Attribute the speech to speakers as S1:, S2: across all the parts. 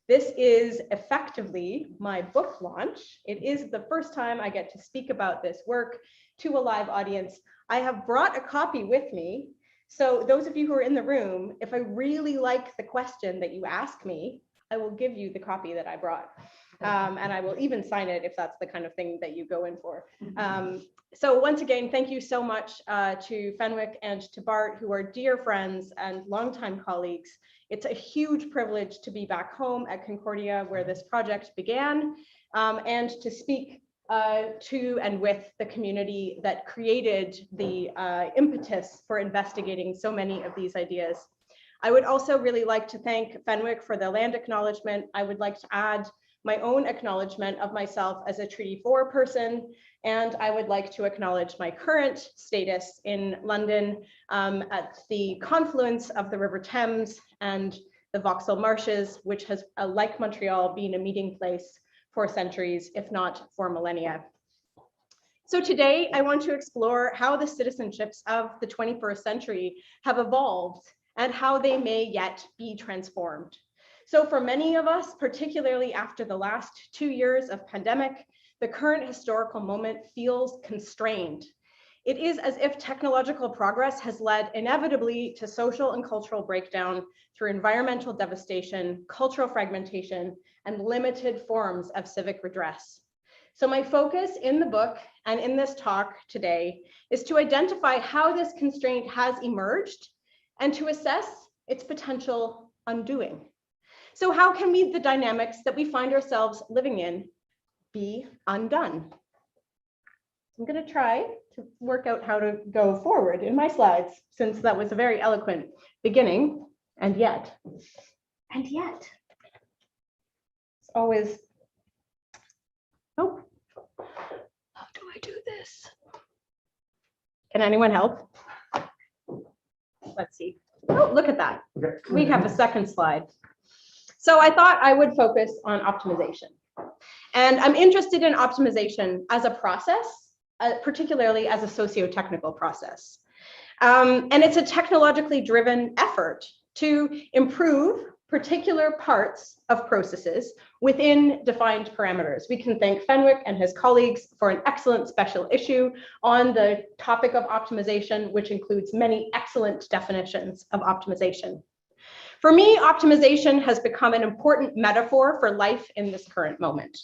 S1: This is effectively my book launch. It is the first time I get to speak about this work to a live audience. I have brought a copy with me. So those of you who are in the room, if I really like the question that you ask me, I will give you the copy that I brought. And I will even sign it if that's the kind of thing that you go in for. So once again, thank you so much to Fenwick and to Bart, who are dear friends and longtime colleagues. It's a huge privilege to be back home at Concordia, where this project began, and to speak to and with the community that created the impetus for investigating so many of these ideas. I would also really like to thank Fenwick for the land acknowledgement. I would like to add my own acknowledgement of myself as a Treaty 4 person, and I would like to acknowledge my current status in London at the confluence of the River Thames and the Vauxhall Marshes, which has, like Montreal, been a meeting place for centuries, if not for millennia. So today, I want to explore how the citizenships of the 21st century have evolved and how they may yet be transformed. So for many of us, particularly after the last 2 years of pandemic, the current historical moment feels constrained. It is as if technological progress has led inevitably to social and cultural breakdown through environmental devastation, cultural fragmentation, and limited forms of civic redress. So my focus in the book and in this talk today is to identify how this constraint has emerged and to assess its potential undoing. So how can the dynamics that we find ourselves living in be undone? I'm going to try to work out how to go forward in my slides, since that was a very eloquent beginning, and yet. It's always, oh, how do I do this? Can anyone help? Let's see. Oh, look at that. We have a second slide. So I thought I would focus on optimization. And I'm interested in optimization as a process, particularly as a socio-technical process. And it's a technologically driven effort to improve particular parts of processes within defined parameters. We can thank Fenwick and his colleagues for an excellent special issue on the topic of optimization, which includes many excellent definitions of optimization. For me, optimization has become an important metaphor for life in this current moment.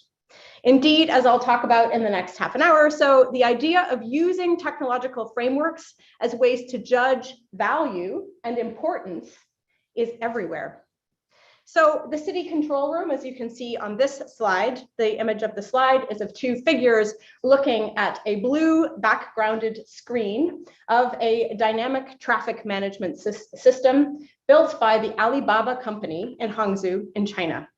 S1: Indeed, as I'll talk about in the next half an hour or so, the idea of using technological frameworks as ways to judge value and importance is everywhere. So the city control room, as you can see on this slide, the image of the slide is of two figures looking at a blue backgrounded screen of a dynamic traffic management system built by the Alibaba company in Hangzhou in China.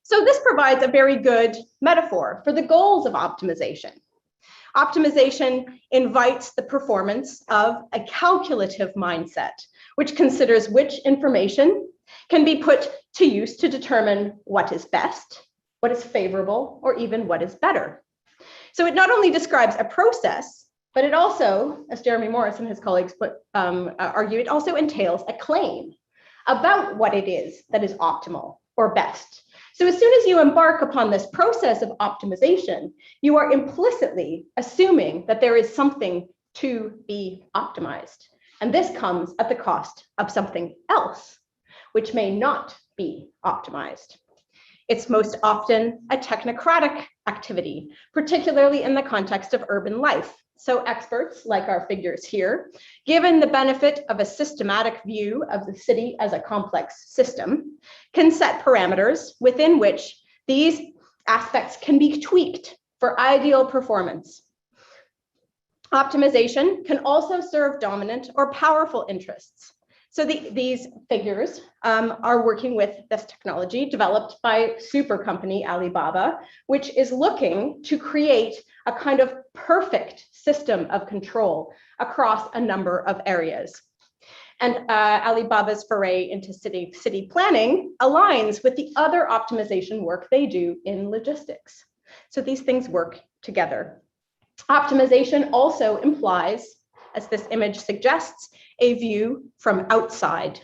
S1: So this provides a very good metaphor for the goals of optimization. Optimization invites the performance of a calculative mindset, which considers which information can be put to use to determine what is best, what is favorable, or even what is better. So it not only describes a process, but it also, as Jeremy Morris and his colleagues argue, it also entails a claim about what it is that is optimal or best. So as soon as you embark upon this process of optimization, you are implicitly assuming that there is something to be optimized. And this comes at the cost of something else, which may not be optimized. It's most often a technocratic activity, particularly in the context of urban life. So experts, like our figures here, given the benefit of a systematic view of the city as a complex system, can set parameters within which these aspects can be tweaked for ideal performance. Optimization can also serve dominant or powerful interests. So these figures are working with this technology developed by super company Alibaba, which is looking to create a kind of perfect system of control across a number of areas. And Alibaba's foray into city planning aligns with the other optimization work they do in logistics. So these things work together. Optimization also implies, as this image suggests, a view from outside.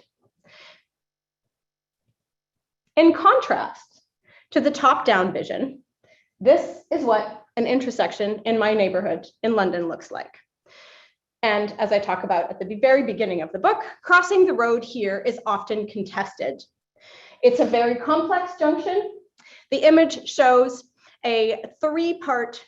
S1: In contrast to the top-down vision, this is what an intersection in my neighborhood in London looks like. And as I talk about at the very beginning of the book, crossing the road here is often contested. It's a very complex junction. The image shows a three-part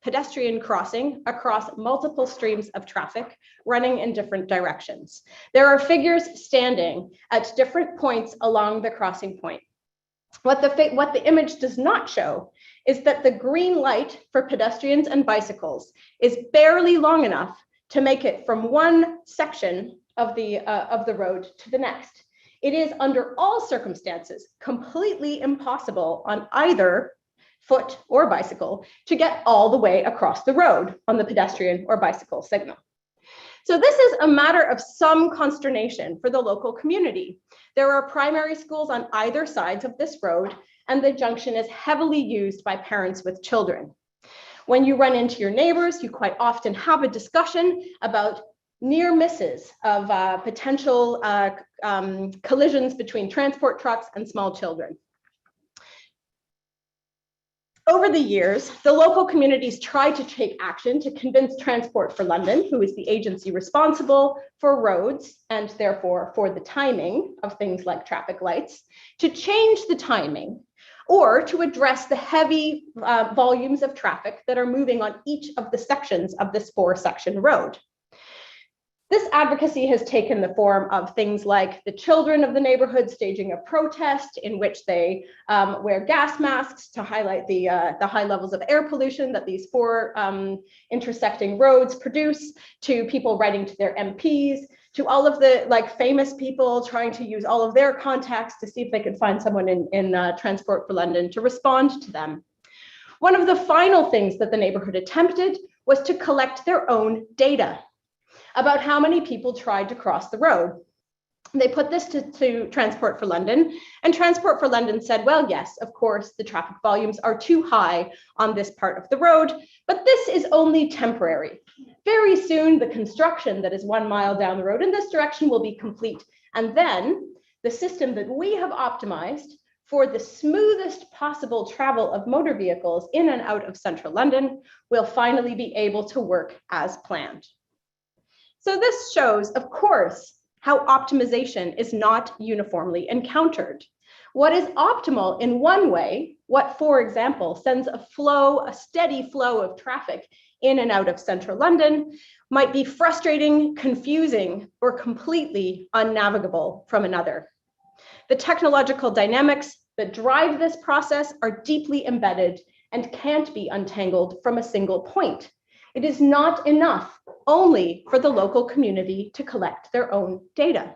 S1: pedestrian crossing across multiple streams of traffic running in different directions. There are figures standing at different points along the crossing point. What the image does not show is that the green light for pedestrians and bicycles is barely long enough to make it from one section of the road to the next. It is under all circumstances completely impossible on either foot or bicycle to get all the way across the road on the pedestrian or bicycle signal. So this is a matter of some consternation for the local community. There are primary schools on either sides of this road, and the junction is heavily used by parents with children. When you run into your neighbors, you quite often have a discussion about near misses of potential collisions between transport trucks and small children. Over the years, the local communities tried to take action to convince Transport for London, who is the agency responsible for roads and therefore for the timing of things like traffic lights, to change the timing or to address the heavy volumes of traffic that are moving on each of the sections of this 4-section road. This advocacy has taken the form of things like the children of the neighborhood staging a protest in which they wear gas masks to highlight the high levels of air pollution that these 4 intersecting roads produce, to people writing to their MPs, to all of the famous people trying to use all of their contacts to see if they could find someone in Transport for London to respond to them. One of the final things that the neighborhood attempted was to collect their own data about how many people tried to cross the road. They put this to Transport for London, and Transport for London said, well, yes, of course, the traffic volumes are too high on this part of the road, but this is only temporary. Very soon, the construction that is 1 mile down the road in this direction will be complete. And then the system that we have optimized for the smoothest possible travel of motor vehicles in and out of central London will finally be able to work as planned. So this shows, of course, how optimization is not uniformly encountered. What is optimal in one way, what, for example, sends a steady flow of traffic in and out of central London, might be frustrating, confusing, or completely unnavigable from another. The technological dynamics that drive this process are deeply embedded and can't be untangled from a single point. It is not enough only for the local community to collect their own data.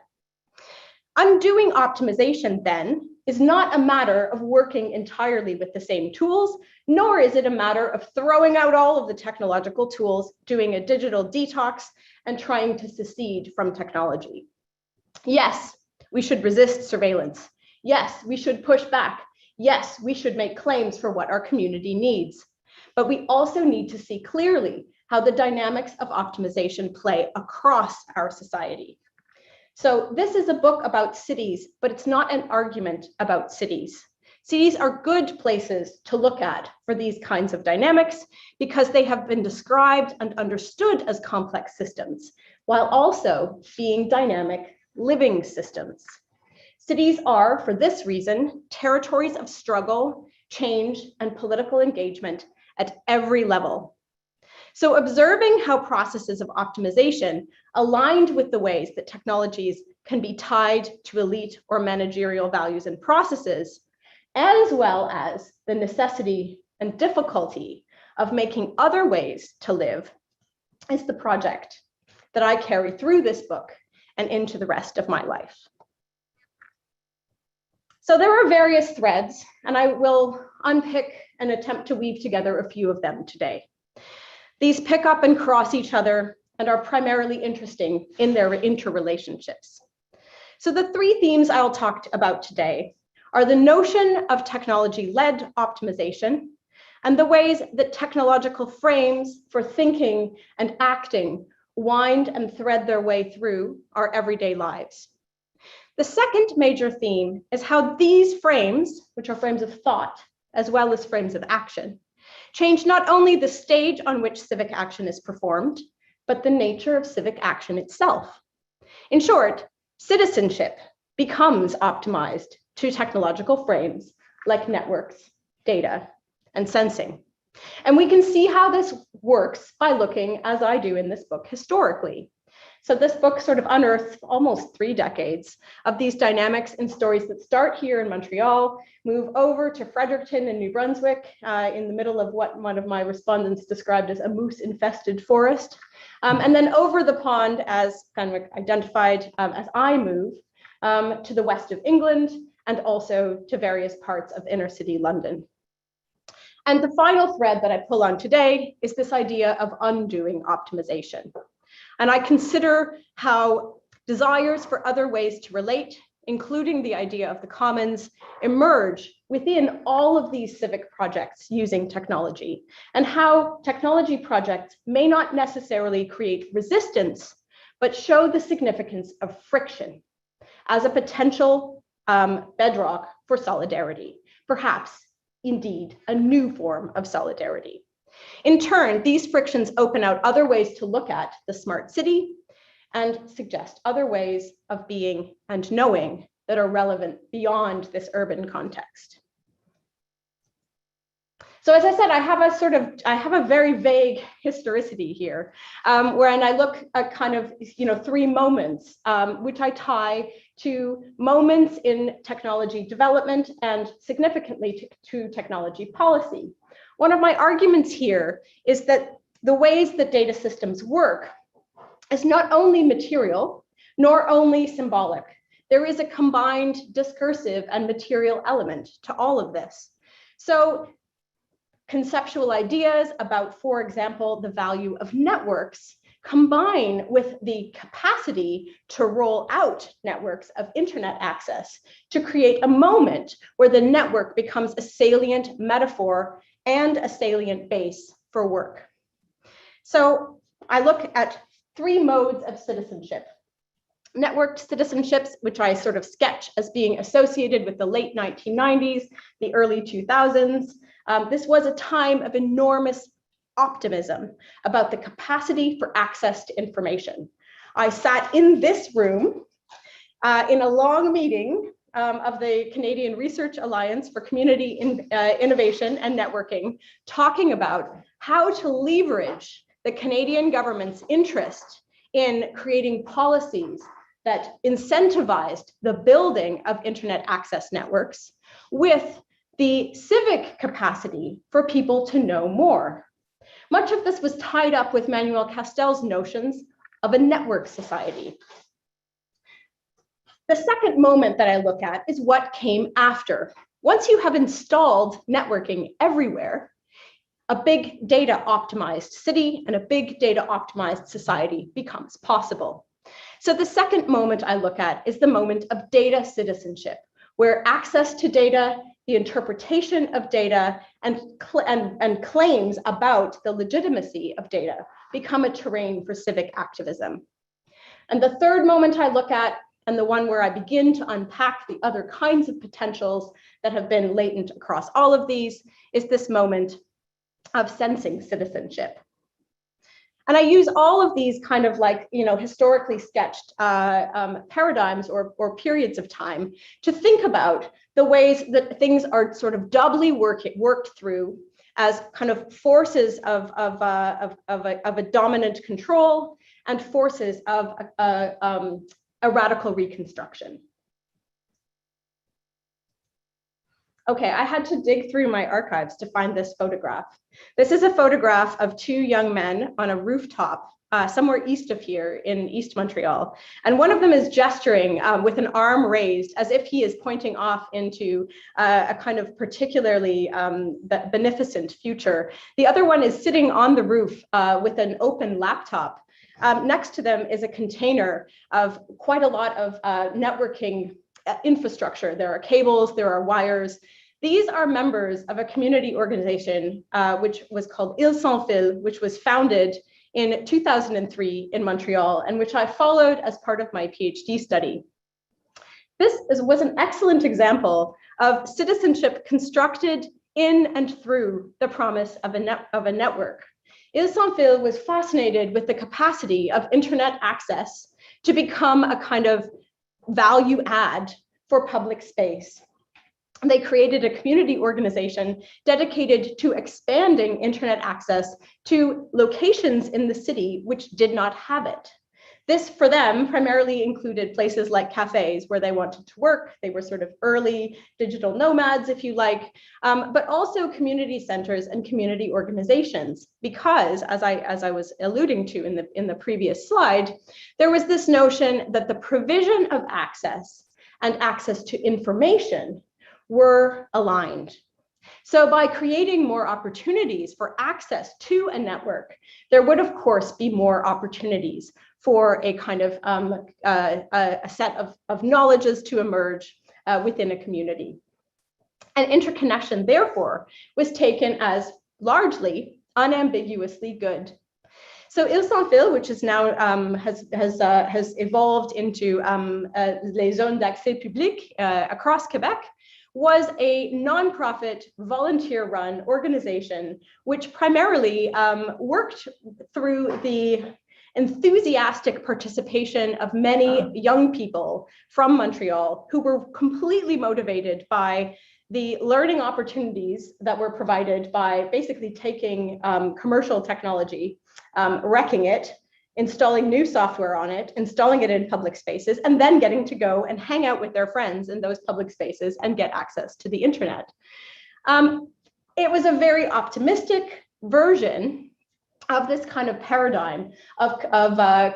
S1: Undoing optimization, then, is not a matter of working entirely with the same tools, nor is it a matter of throwing out all of the technological tools, doing a digital detox, and trying to secede from technology. Yes, we should resist surveillance. Yes, we should push back. Yes, we should make claims for what our community needs. But we also need to see clearly how the dynamics of optimization play across our society. So this is a book about cities, but it's not an argument about cities. Cities are good places to look at for these kinds of dynamics because they have been described and understood as complex systems, while also being dynamic living systems. Cities are, for this reason, territories of struggle, change, and political engagement at every level. So observing how processes of optimization aligned with the ways that technologies can be tied to elite or managerial values and processes, as well as the necessity and difficulty of making other ways to live, is the project that I carry through this book and into the rest of my life. So there are various threads, and I will unpick and attempt to weave together a few of them today. These pick up and cross each other and are primarily interesting in their interrelationships. So the 3 themes I'll talk about today are the notion of technology-led optimization and the ways that technological frames for thinking and acting wind and thread their way through our everyday lives. The second major theme is how these frames, which are frames of thought, as well as frames of action, change not only the stage on which civic action is performed, but the nature of civic action itself. In short, citizenship becomes optimized to technological frames like networks, data, and sensing. And we can see how this works by looking, as I do in this book, historically. So this book sort of unearths almost 3 decades of these dynamics and stories that start here in Montreal, move over to Fredericton in New Brunswick, in the middle of what one of my respondents described as a moose-infested forest, and then over the pond, as kind of identified as I move, to the west of England, and also to various parts of inner city London. And the final thread that I pull on today is this idea of undoing optimization. And I consider how desires for other ways to relate, including the idea of the commons, emerge within all of these civic projects using technology, and how technology projects may not necessarily create resistance, but show the significance of friction as a potential bedrock for solidarity, perhaps indeed a new form of solidarity. In turn, these frictions open out other ways to look at the smart city and suggest other ways of being and knowing that are relevant beyond this urban context. So as I said, I have a very vague historicity here, wherein I look at kind of, 3 moments, which I tie to moments in technology development and significantly to technology policy. One of my arguments here is that the ways that data systems work is not only material, nor only symbolic. There is a combined discursive and material element to all of this. So conceptual ideas about, for example, the value of networks combine with the capacity to roll out networks of internet access to create a moment where the network becomes a salient metaphor and a salient base for work. So I look at 3 modes of citizenship. Networked citizenships, which I sort of sketch as being associated with the late 1990s, the early 2000s. This was a time of enormous optimism about the capacity for access to information. I sat in this room in a long meeting of the Canadian Research Alliance for Community Innovation and Networking, talking about how to leverage the Canadian government's interest in creating policies that incentivized the building of internet access networks with the civic capacity for people to know more. Much of this was tied up with Manuel Castell's notions of a network society. The second moment that I look at is what came after. Once you have installed networking everywhere, a big data optimized city and a big data optimized society becomes possible. So the second moment I look at is the moment of data citizenship, where access to data, the interpretation of data, and claims about the legitimacy of data become a terrain for civic activism. And the third moment I look at, and the one where I begin to unpack the other kinds of potentials that have been latent across all of these, is this moment of sensing citizenship. And I use all of these kind of like, historically sketched paradigms or periods of time to think about the ways that things are sort of doubly worked through as kind of forces of a dominant control and forces of a radical reconstruction. Okay, I had to dig through my archives to find this photograph. This is a photograph of 2 young men on a rooftop somewhere east of here in East Montreal. And one of them is gesturing with an arm raised as if he is pointing off into a kind of particularly beneficent future. The other one is sitting on the roof with an open laptop. Next to them is a container of quite a lot of networking infrastructure. There are cables, there are wires. These are members of a community organization which was called Ils Sans Fil, which was founded in 2003 in Montreal, and which I followed as part of my PhD study. was an excellent example of citizenship constructed in and through the promise of a network. Alison Powell was fascinated with the capacity of internet access to become a kind of value add for public space. They created a community organization dedicated to expanding internet access to locations in the city which did not have it. This, for them, primarily included places like cafes where they wanted to work. They were sort of early digital nomads, if you like, but also community centers and community organizations. Because, as I was alluding to in the previous slide, there was this notion that the provision of access and access to information were aligned. So by creating more opportunities for access to a network, there would, of course, be more opportunities for a kind of a set of knowledges to emerge within a community. And interconnection, therefore, was taken as largely unambiguously good. So Alison Powell, which is now has evolved into les zones d'accès public across Quebec, was a nonprofit, volunteer-run organization which primarily worked through the enthusiastic participation of many young people from Montreal who were completely motivated by the learning opportunities that were provided by basically taking commercial technology, wrecking it, installing new software on it, installing it in public spaces, and then getting to go and hang out with their friends in those public spaces and get access to the internet. It was a very optimistic version of this kind of paradigm of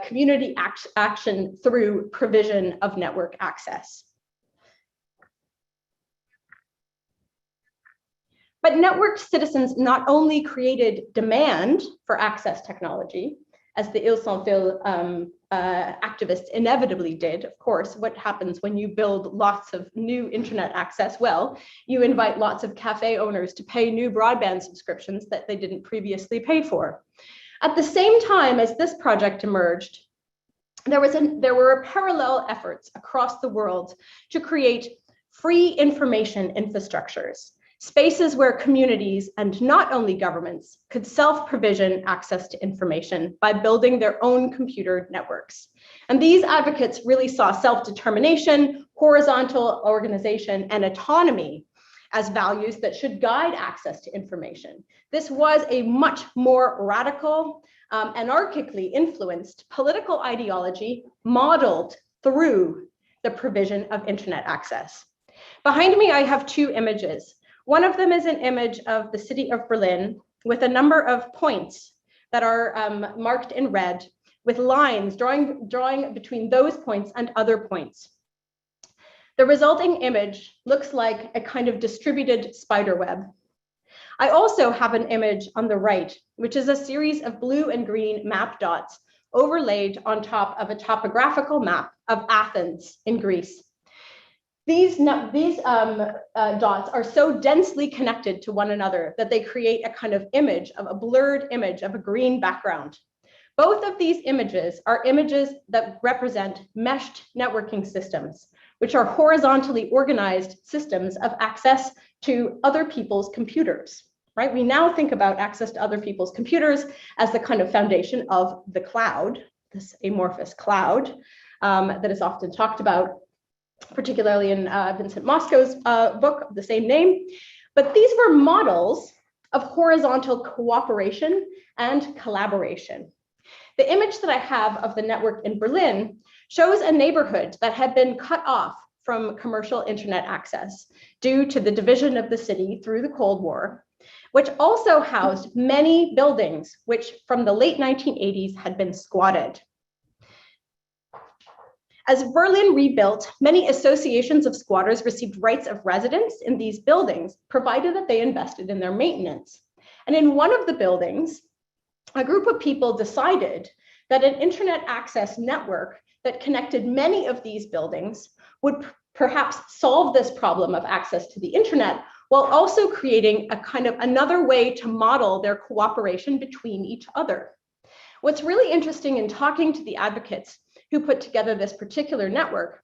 S1: community action through provision of network access. But networked citizens not only created demand for access technology, as the Alison Powell activists inevitably did. Of course, what happens when you build lots of new internet access? Well, you invite lots of cafe owners to pay new broadband subscriptions that they didn't previously pay for. At the same time as this project emerged, there were parallel efforts across the world to create free information infrastructures, spaces where communities and not only governments could self-provision access to information by building their own computer networks. And these advocates really saw self-determination, horizontal organization, and autonomy as values that should guide access to information. This was a much more radical, anarchically influenced political ideology modeled through the provision of internet access. Behind me, I have two images. One of them is an image of the city of Berlin with a number of points that are marked in red with lines drawing between those points and other points. The resulting image looks like a kind of distributed spider web. I also have an image on the right, which is a series of blue and green map dots overlaid on top of a topographical map of Athens in Greece. These dots are so densely connected to one another that they create a kind of image of a blurred image of a green background. Both of these images are images that represent meshed networking systems, which are horizontally organized systems of access to other people's computers, right? We now think about access to other people's computers as the kind of foundation of the cloud, this amorphous cloud that is often talked about, particularly in Vincent Mosco's book of the same name. But these were models of horizontal cooperation and collaboration. The image that I have of the network in Berlin shows a neighborhood that had been cut off from commercial internet access due to the division of the city through the Cold War, which also housed many buildings which from the late 1980s had been squatted. As Berlin rebuilt, many associations of squatters received rights of residence in these buildings, provided that they invested in their maintenance. And in one of the buildings, a group of people decided that an internet access network that connected many of these buildings would perhaps solve this problem of access to the internet, while also creating a kind of another way to model their cooperation between each other. What's really interesting in talking to the advocates who put together this particular network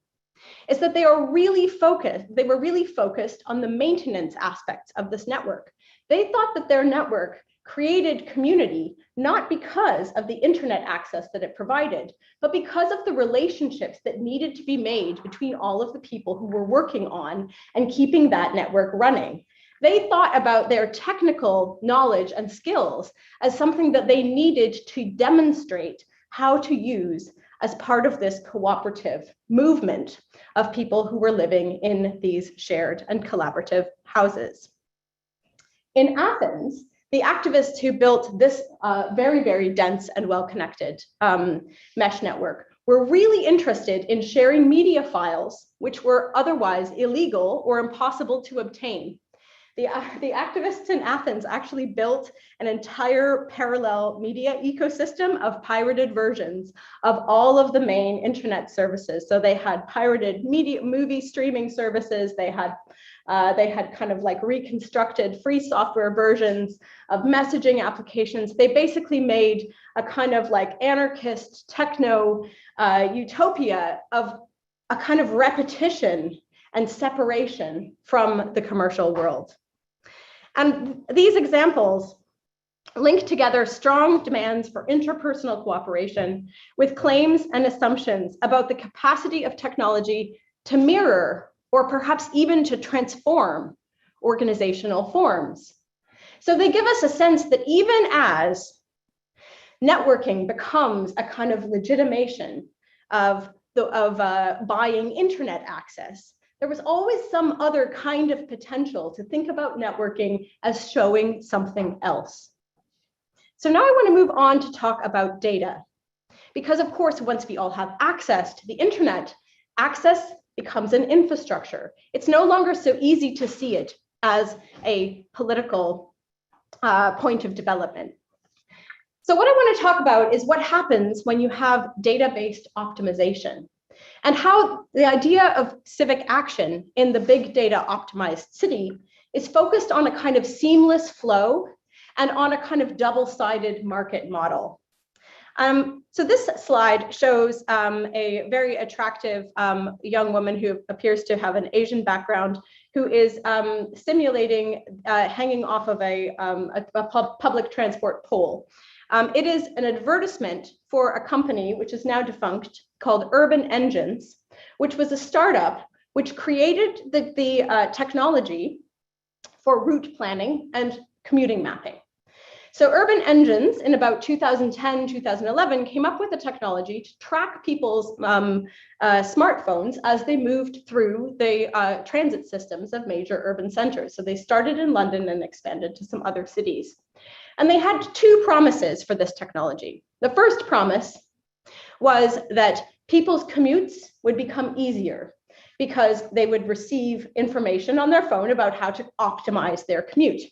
S1: is that they were really focused on the maintenance aspects of this network. They thought that their network created community, not because of the internet access that it provided, but because of the relationships that needed to be made between all of the people who were working on and keeping that network running. They thought about their technical knowledge and skills as something that they needed to demonstrate how to use as part of this cooperative movement of people who were living in these shared and collaborative houses. In Athens, the activists who built this very, very dense and well-connected mesh network were really interested in sharing media files, which were otherwise illegal or impossible to obtain. The activists in Athens actually built an entire parallel media ecosystem of pirated versions of all of the main internet services. So they had pirated movie streaming services. They had kind of like reconstructed free software versions of messaging applications. They basically made a kind of like anarchist techno utopia of a kind of repetition and separation from the commercial world. And these examples link together strong demands for interpersonal cooperation with claims and assumptions about the capacity of technology to mirror or perhaps even to transform organizational forms. So they give us a sense that even as networking becomes a kind of legitimation of buying internet access, there was always some other kind of potential to think about networking as showing something else. So now I want to move on to talk about data, because of course, once we all have access to the internet, access becomes an infrastructure. It's no longer so easy to see it as a political point of development. So what I want to talk about is what happens when you have data-based optimization, and how the idea of civic action in the big data optimized city is focused on a kind of seamless flow and on a kind of double-sided market model. So this slide shows a very attractive young woman who appears to have an Asian background, who is simulating hanging off of a public transport pole. It is an advertisement for a company which is now defunct called Urban Engines, which was a startup which created the technology for route planning and commuting mapping. So Urban Engines in about 2010, 2011 came up with a technology to track people's smartphones as they moved through the transit systems of major urban centers. So they started in London and expanded to some other cities. And they had two promises for this technology. The first promise was that people's commutes would become easier because they would receive information on their phone about how to optimize their commute.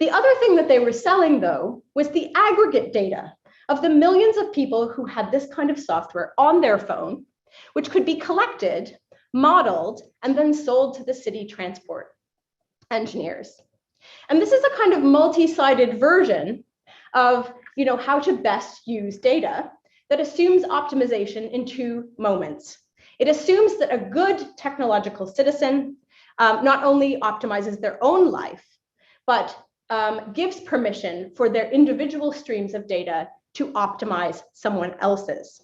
S1: The other thing that they were selling, though, was the aggregate data of the millions of people who had this kind of software on their phone, which could be collected, modeled, and then sold to the city transport engineers. And this is a kind of multi-sided version of how to best use data that assumes optimization in two moments. It assumes that a good technological citizen not only optimizes their own life, but gives permission for their individual streams of data to optimize someone else's.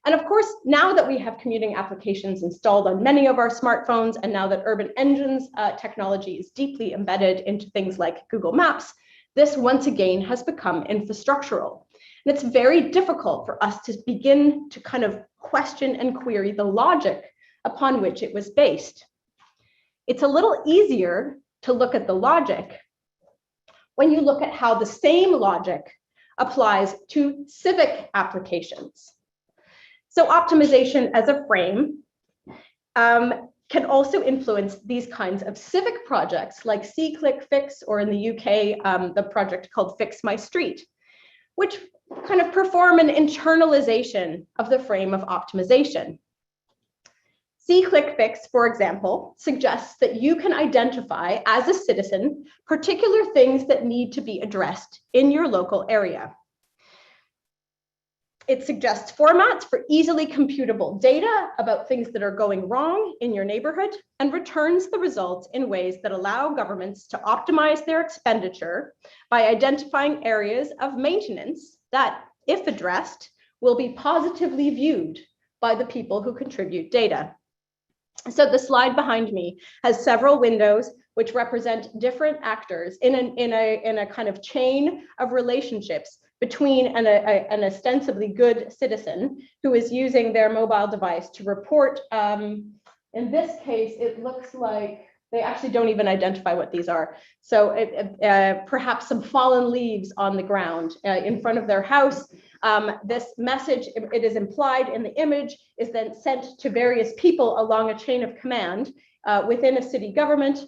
S1: And of course, now that we have commuting applications installed on many of our smartphones, and now that Urban Engines technology is deeply embedded into things like Google Maps, this once again has become infrastructural. And it's very difficult for us to begin to kind of question and query the logic upon which it was based. It's a little easier to look at the logic when you look at how the same logic applies to civic applications. So optimization as a frame can also influence these kinds of civic projects like C-Click-Fix, or in the UK, the project called Fix My Street, which kind of perform an internalization of the frame of optimization. C-Click-Fix, for example, suggests that you can identify as a citizen particular things that need to be addressed in your local area. It suggests formats for easily computable data about things that are going wrong in your neighborhood and returns the results in ways that allow governments to optimize their expenditure by identifying areas of maintenance that, if addressed, will be positively viewed by the people who contribute data. So the slide behind me has several windows which represent different actors in a kind of chain of relationships between an ostensibly good citizen who is using their mobile device to report. In this case, it looks like they actually don't even identify what these are. So perhaps some fallen leaves on the ground in front of their house. This message, it is implied in the image, is then sent to various people along a chain of command within a city government,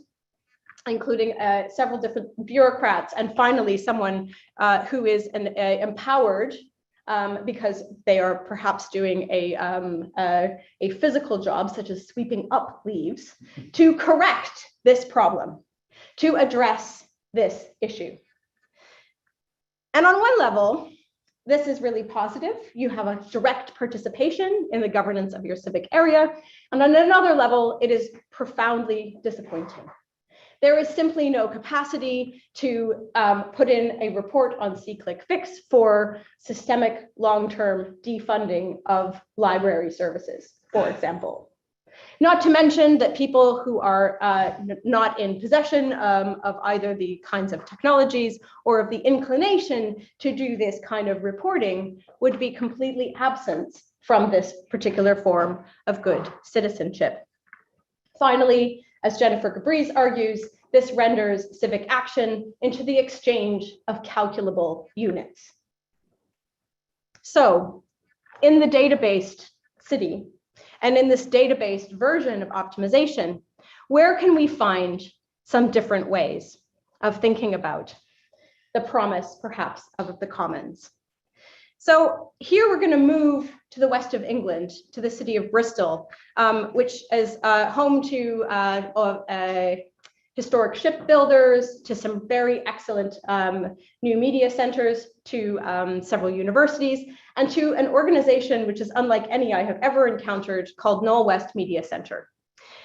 S1: including several different bureaucrats, and finally someone who is empowered because they are perhaps doing a physical job, such as sweeping up leaves, to correct this problem, to address this issue. And on one level, this is really positive. You have a direct participation in the governance of your civic area. And on another level, it is profoundly disappointing. There is simply no capacity to put in a report on see-click-fix for systemic long-term defunding of library services, for example. Not to mention that people who are not in possession of either the kinds of technologies or of the inclination to do this kind of reporting would be completely absent from this particular form of good citizenship. Finally, as Jennifer Cabrese argues, this renders civic action into the exchange of calculable units. So in the data-based city, and in this data-based version of optimization, where can we find some different ways of thinking about the promise, perhaps, of the commons? So here we're going to move to the west of England, to the city of Bristol, which is home to historic shipbuilders, to some very excellent new media centers, to several universities, and to an organization which is unlike any I have ever encountered, called Knoll West Media Center.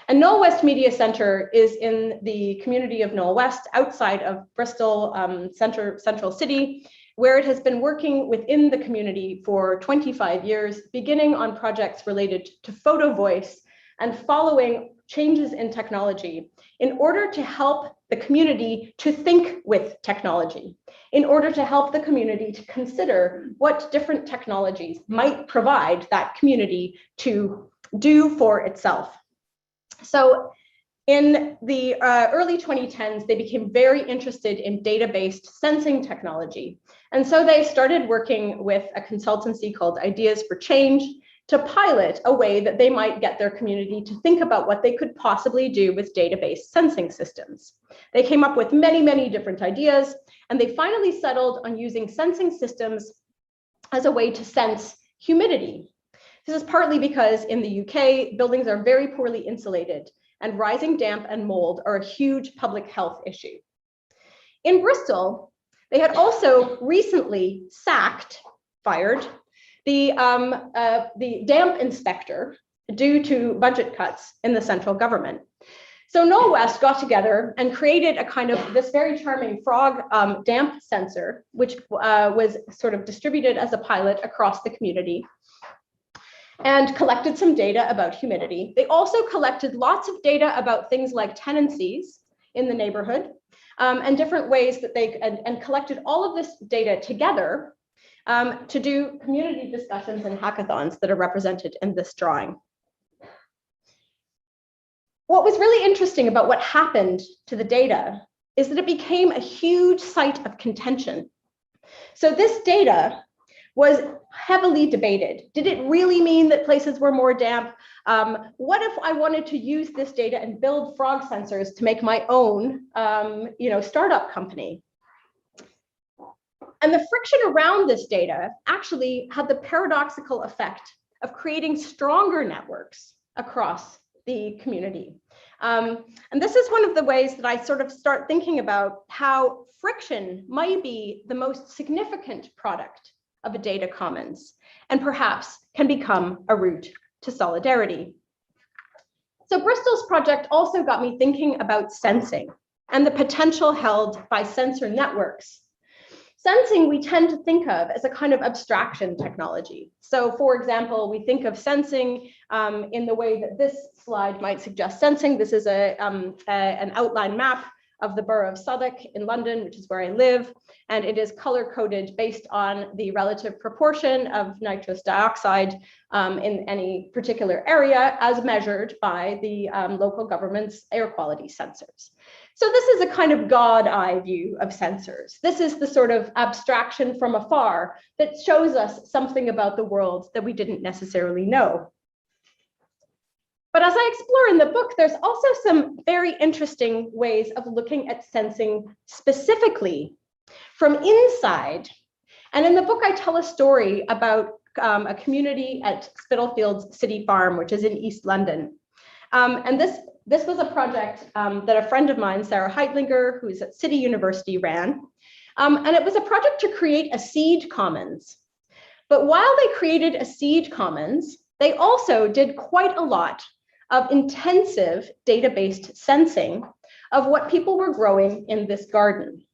S1: And Knoll West Media Center is in the community of Knoll West, outside of Bristol central city, where it has been working within the community for 25 years, beginning on projects related to photo voice and following changes in technology in order to help the community to think with technology, in order to help the community to consider what different technologies might provide that community to do for itself. So in the early 2010s, they became very interested in data-based sensing technology. And so they started working with a consultancy called Ideas for Change to pilot a way that they might get their community to think about what they could possibly do with data-based sensing systems. They came up with many, many different ideas, and they finally settled on using sensing systems as a way to sense humidity. This is partly because in the UK, buildings are very poorly insulated, and rising damp and mold are a huge public health issue. In Bristol, they had also recently fired the damp inspector due to budget cuts in the central government. So Knoll West got together and created a kind of this very charming frog damp sensor, which was sort of distributed as a pilot across the community, and collected some data about humidity. They also collected lots of data about things like tenancies in the neighborhood and different ways that they, and collected all of this data together to do community discussions and hackathons that are represented in this drawing. What was really interesting about what happened to the data is that it became a huge site of contention. So this data was heavily debated. Did it really mean that places were more damp? What if I wanted to use this data and build frog sensors to make my own startup company? And the friction around this data actually had the paradoxical effect of creating stronger networks across the community. And this is one of the ways that I sort of start thinking about how friction might be the most significant product of a data commons. and perhaps can become a route to solidarity. So Bristol's project also got me thinking about sensing and the potential held by sensor networks. Sensing we tend to think of as a kind of abstraction technology. So for example, we think of sensing in the way that this slide might suggest sensing. This is an outline map of the borough of Southwark in London, which is where I live. And it is color coded based on the relative proportion of nitrous dioxide in any particular area as measured by the local government's air quality sensors. So this is a kind of God eye view of sensors. This is the sort of abstraction from afar that shows us something about the world that we didn't necessarily know. But as I explore in the book, there's also some very interesting ways of looking at sensing specifically from inside. And in the book, I tell a story about a community at Spitalfields City Farm, which is in East London. And this was a project that a friend of mine, Sarah Heitlinger, who's at City University, ran. And it was a project to create a seed commons. But while they created a seed commons, they also did quite a lot of intensive data-based sensing of what people were growing in this garden.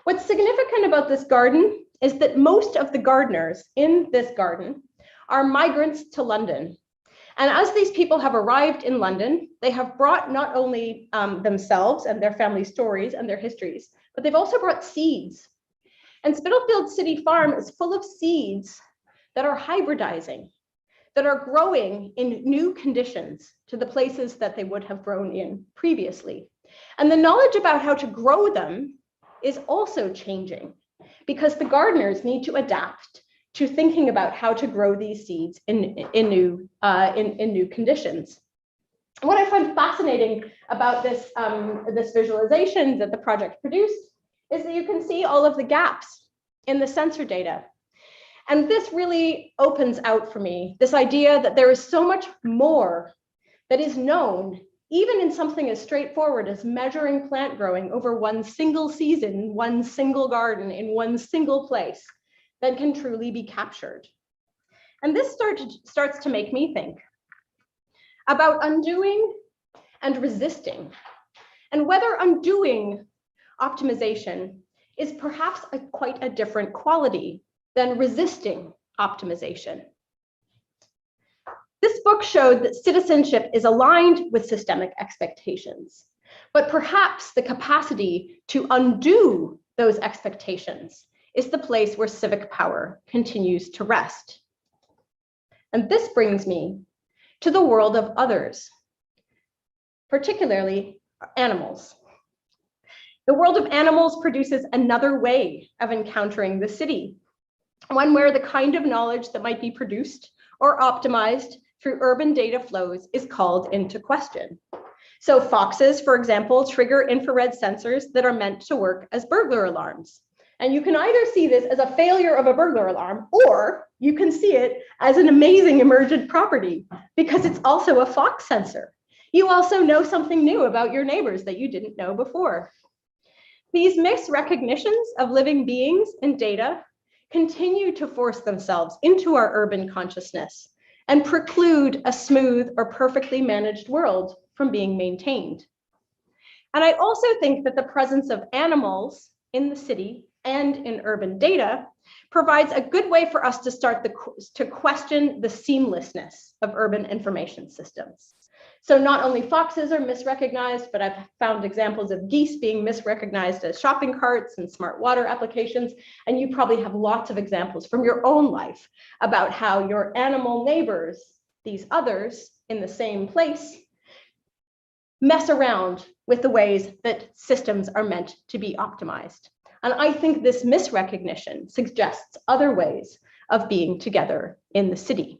S1: What's significant about this garden is that most of the gardeners in this garden are migrants to London. And as these people have arrived in London, they have brought not only themselves and their family stories and their histories, but they've also brought seeds. And Spitalfields City Farm is full of seeds that are hybridizing, that are growing in new conditions to the places that they would have grown in previously. And the knowledge about how to grow them is also changing because the gardeners need to adapt to thinking about how to grow these seeds in new conditions. What I find fascinating about this visualization that the project produced is that you can see all of the gaps in the sensor data. And this really opens out for me this idea that there is so much more that is known, even in something as straightforward as measuring plant growing over one single season, one single garden, in one single place, that can truly be captured. And this starts to make me think about undoing and resisting, and whether undoing optimization is perhaps quite a different quality than resisting optimization. This book showed that citizenship is aligned with systemic expectations, but perhaps the capacity to undo those expectations is the place where civic power continues to rest. And this brings me to the world of others, particularly animals. The world of animals produces another way of encountering the city, one where the kind of knowledge that might be produced or optimized through urban data flows is called into question. So foxes, for example, trigger infrared sensors that are meant to work as burglar alarms. And you can either see this as a failure of a burglar alarm, or you can see it as an amazing emergent property because it's also a fox sensor. You also know something new about your neighbors that you didn't know before. These mixed recognitions of living beings in data continue to force themselves into our urban consciousness and preclude a smooth or perfectly managed world from being maintained. And I also think that the presence of animals in the city and in urban data provides a good way for us to start to question the seamlessness of urban information systems. So not only foxes are misrecognized, but I've found examples of geese being misrecognized as shopping carts and smart water applications. And you probably have lots of examples from your own life about how your animal neighbors, these others in the same place, mess around with the ways that systems are meant to be optimized. And I think this misrecognition suggests other ways of being together in the city.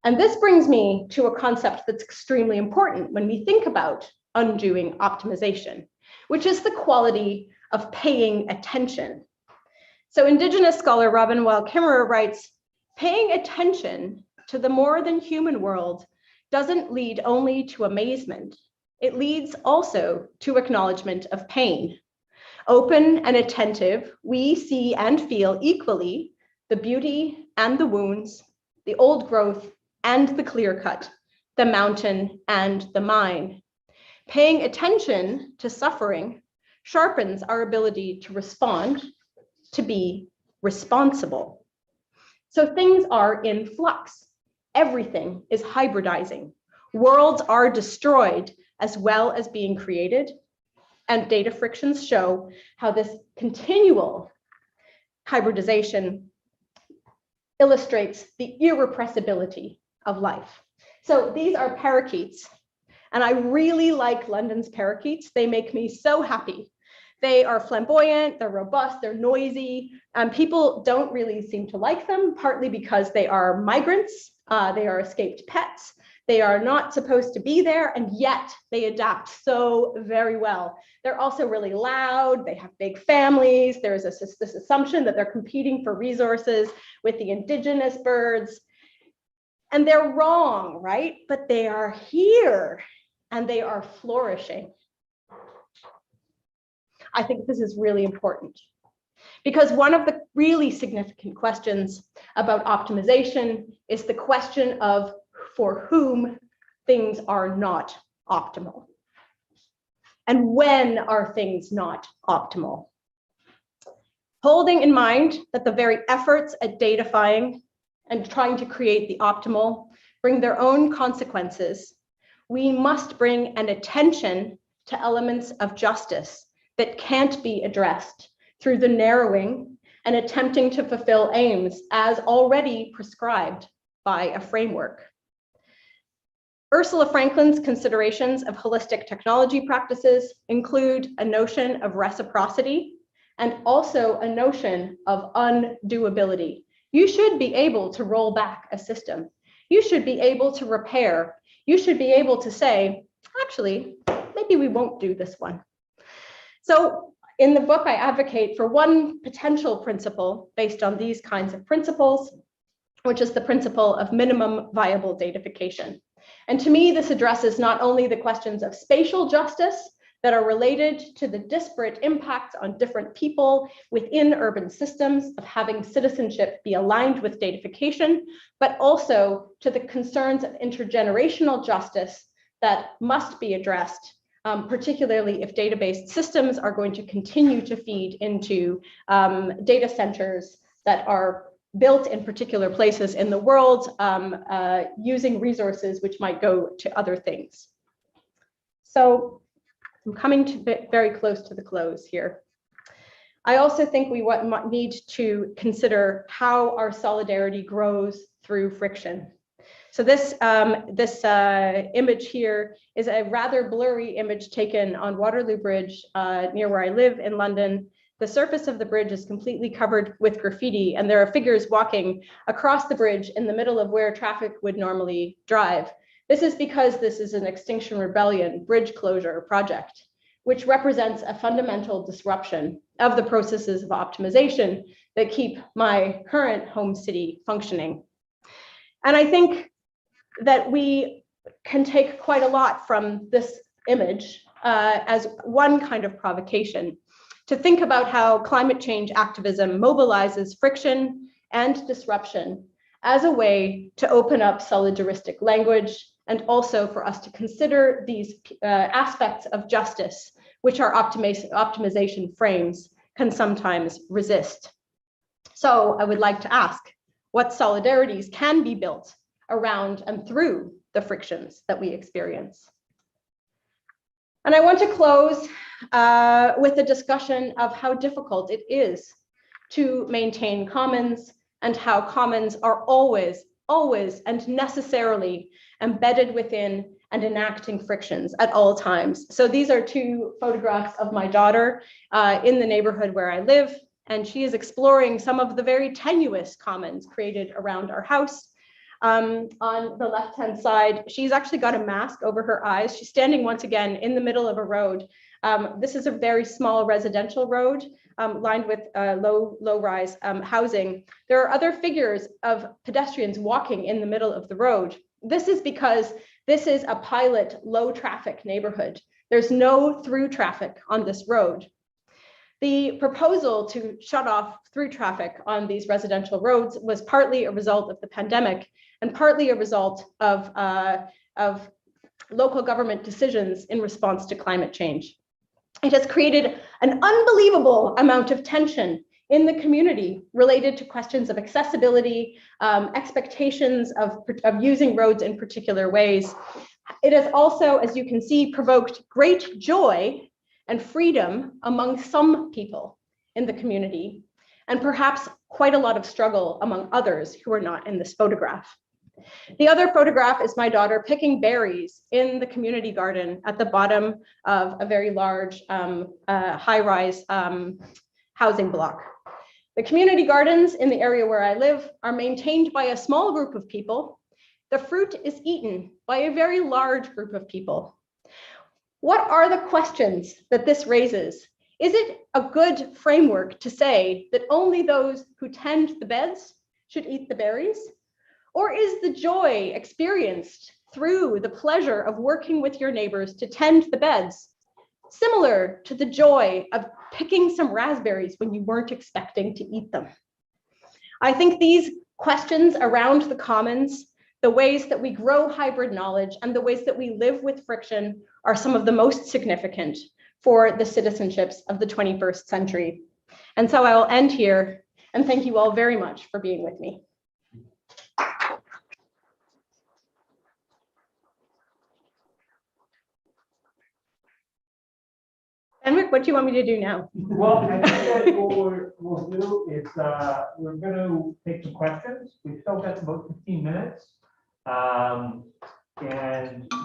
S1: And this brings me to a concept that's extremely important when we think about undoing optimization, which is the quality of paying attention. So Indigenous scholar Robin Weil-Kimmerer writes, paying attention to the more than human world doesn't lead only to amazement. It leads also to acknowledgement of pain. Open and attentive, we see and feel equally the beauty and the wounds, the old growth and the clear cut, the mountain and the mine. Paying attention to suffering sharpens our ability to respond, to be responsible. So things are in flux. Everything is hybridizing. Worlds are destroyed as well as being created. And data frictions show how this continual hybridization illustrates the irrepressibility of life. So these are parakeets. And I really like London's parakeets. They make me so happy. They are flamboyant, they're robust, they're noisy. People don't really seem to like them, partly because they are migrants, they are escaped pets. They are not supposed to be there, and yet they adapt so very well. They're also really loud, they have big families. There's this assumption that they're competing for resources with the indigenous birds. And they're wrong, right? But they are here and they are flourishing. I think this is really important because one of the really significant questions about optimization is the question of for whom things are not optimal. And when are things not optimal? Holding in mind that the very efforts at datafying and trying to create the optimal bring their own consequences, we must bring an attention to elements of justice that can't be addressed through the narrowing and attempting to fulfill aims as already prescribed by a framework. Ursula Franklin's considerations of holistic technology practices include a notion of reciprocity and also a notion of undoability. You should be able to roll back a system. You should be able to repair. You should be able to say, actually, maybe we won't do this one. So in the book, I advocate for one potential principle based on these kinds of principles, which is the principle of minimum viable datafication. And to me, this addresses not only the questions of spatial justice that are related to the disparate impacts on different people within urban systems of having citizenship be aligned with datafication, but also to the concerns of intergenerational justice that must be addressed, particularly if data-based systems are going to continue to feed into data centers that are built in particular places in the world, using resources which might go to other things. So I'm coming to very close to the close here. I also think we need to consider how our solidarity grows through friction. So this image here is a rather blurry image taken on Waterloo Bridge near where I live in London. The surface of the bridge is completely covered with graffiti, and there are figures walking across the bridge in the middle of where traffic would normally drive. This is because this is an Extinction Rebellion bridge closure project, which represents a fundamental disruption of the processes of optimization that keep my current home city functioning. And I think that we can take quite a lot from this image as one kind of provocation to think about how climate change activism mobilizes friction and disruption as a way to open up solidaristic language, and also for us to consider these aspects of justice, which our optimization frames can sometimes resist. So I would like to ask, what solidarities can be built around and through the frictions that we experience? And I want to close with a discussion of how difficult it is to maintain commons, and how commons are always and necessarily embedded within and enacting frictions at all times. So these are two photographs of my daughter in the neighborhood where I live, and she is exploring some of the very tenuous commons created around our house. On the left-hand side, she's actually got a mask over her eyes. She's standing once again in the middle of a road. This is a very small residential road lined with low-rise housing. There are other figures of pedestrians walking in the middle of the road. This is because this is a pilot low-traffic neighborhood. There's no through traffic on this road. The proposal to shut off through traffic on these residential roads was partly a result of the pandemic and partly a result of local government decisions in response to climate change. It has created an unbelievable amount of tension in the community related to questions of accessibility, expectations of using roads in particular ways. It has also, as you can see, provoked great joy and freedom among some people in the community, and perhaps quite a lot of struggle among others who are not in this photograph. The other photograph is my daughter picking berries in the community garden at the bottom of a very large high-rise housing block. The community gardens in the area where I live are maintained by a small group of people. The fruit is eaten by a very large group of people. What are the questions that this raises? Is it a good framework to say that only those who tend the beds should eat the berries? Or is the joy experienced through the pleasure of working with your neighbors to tend the beds similar to the joy of picking some raspberries when you weren't expecting to eat them? I think these questions around the commons, the ways that we grow hybrid knowledge, and the ways that we live with friction are some of the most significant for the citizenships of the 21st century. And so I will end here and thank you all very much for being with me. Henrik, what do you want me to do now?
S2: Well, I think that what we'll do is we're going to take some questions. We've still got about 15 minutes. And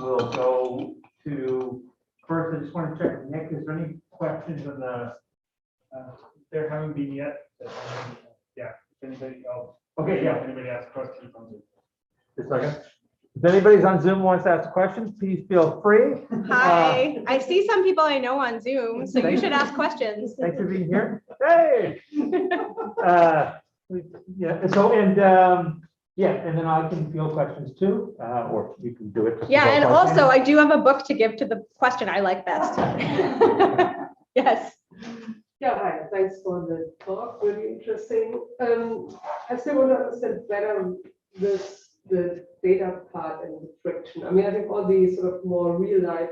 S2: we'll go to first. I just want to check with Nick. Is there any questions on the? There haven't been yet. Yeah. If anybody else? Okay. Yeah. If anybody has questions on Zoom. Just a second. If anybody's on Zoom wants to ask questions, please feel free.
S1: Hi. I see some people I know on Zoom, so you should ask questions.
S2: Thanks for being here. Hey. Yeah. So yeah, and then I can field questions too, or you can do it.
S1: Yeah, and also I do have a book to give to the question I like best. Yes.
S3: Yeah, hi, thanks for the talk, really interesting. I still want to understand better the data part and the friction. I mean, I think all the sort of more real life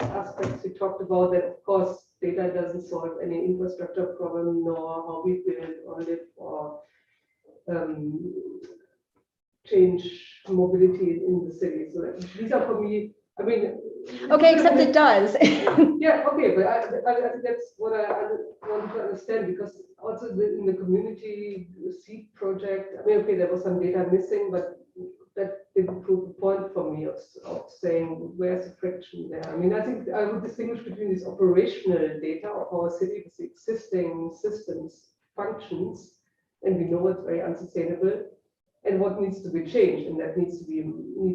S3: aspects we talked about, that of course data doesn't solve any infrastructure problem, nor how we build or live or change mobility in the city. So these are for me, I mean.
S1: Okay, except it does.
S3: Yeah, okay, but I think that's what I want to understand, because also in the community seed project, I mean, okay, there was some data missing, but that didn't prove the point for me of saying where's the friction there. I mean, I think I would distinguish between this operational data of our city with the existing systems functions, and we know it's very unsustainable, and what needs to be changed, and that needs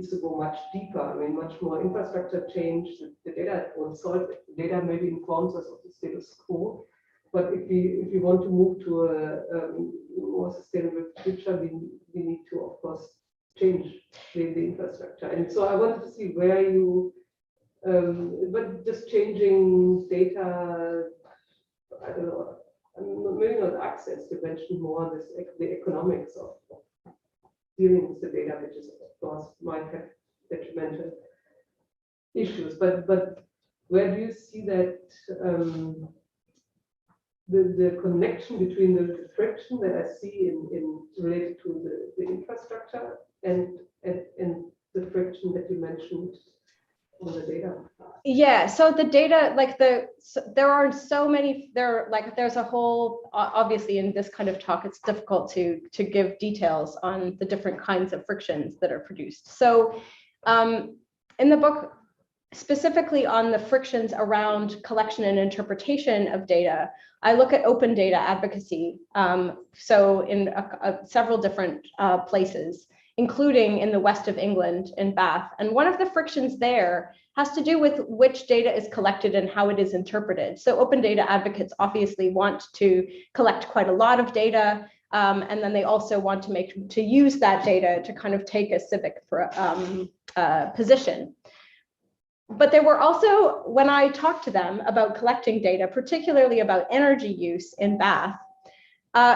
S3: to go much deeper. I mean, much more infrastructure change. The data won't solve it. The data maybe informs us of the status quo, but if we want to move to a more sustainable future, we need to, of course, change the infrastructure. And so I wanted to see where you, but just changing data, I don't know. Maybe not access, you mentioned more the economics of dealing with the data, which is of course might have detrimental issues. But where do you see that the connection between the friction that I see in related to the infrastructure and the friction that you mentioned on the data?
S1: Yeah, so the data, like there are so many, there's a whole, obviously in this kind of talk, it's difficult to give details on the different kinds of frictions that are produced. So in the book, specifically on the frictions around collection and interpretation of data, I look at open data advocacy. So in several different places, including in the west of England in Bath. And one of the frictions there has to do with which data is collected and how it is interpreted. So open data advocates obviously want to collect quite a lot of data, and then they also want to use that data to kind of take a civic position. But there were also, when I talked to them about collecting data, particularly about energy use in Bath,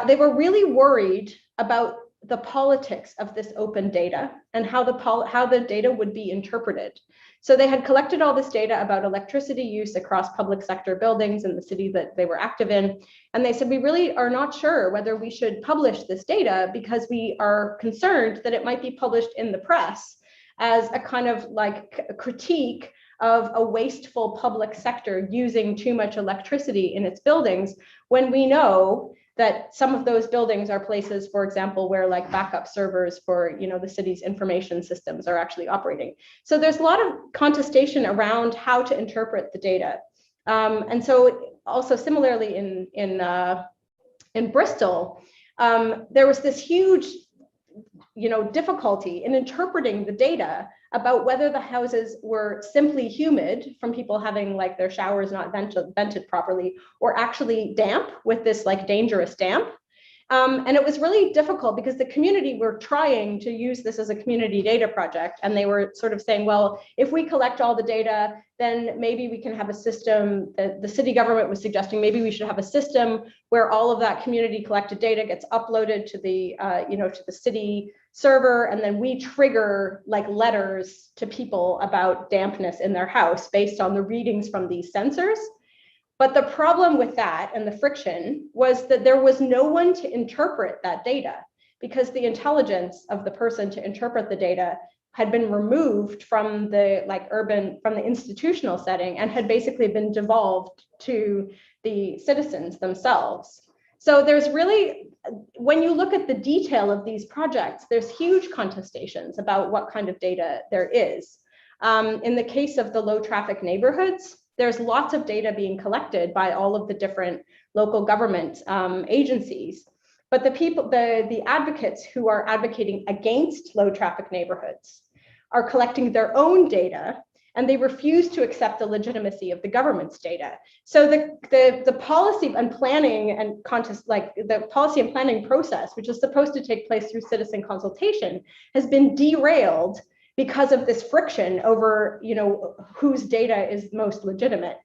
S1: they were really worried about the politics of this open data and how the data would be interpreted. So they had collected all this data about electricity use across public sector buildings in the city that they were active in. And they said, we really are not sure whether we should publish this data because we are concerned that it might be published in the press as a kind of like a critique of a wasteful public sector using too much electricity in its buildings, when we know that some of those buildings are places, for example, where like backup servers for the city's information systems are actually operating. So there's a lot of contestation around how to interpret the data. And so also similarly in Bristol, there was this huge difficulty in interpreting the data about whether the houses were simply humid from people having like their showers not vented properly, or actually damp with this like dangerous damp. And it was really difficult because the community were trying to use this as a community data project. And they were sort of saying, well, if we collect all the data, then maybe we can have a system that the city government was suggesting, maybe we should have a system where all of that community collected data gets uploaded to the, to the city server. And then we trigger like letters to people about dampness in their house based on the readings from these sensors. But the problem with that and the friction was that there was no one to interpret that data, because the intelligence of the person to interpret the data had been removed from the from the institutional setting and had basically been devolved to the citizens themselves. So there's really, when you look at the detail of these projects, there's huge contestations about what kind of data there is. In the case of the low traffic neighborhoods, there's lots of data being collected by all of the different local government agencies. But the advocates who are advocating against low traffic neighborhoods are collecting their own data, and they refuse to accept the legitimacy of the government's data. So the policy and planning and the policy and planning process, which is supposed to take place through citizen consultation, has been derailed because of this friction over, whose data is most legitimate.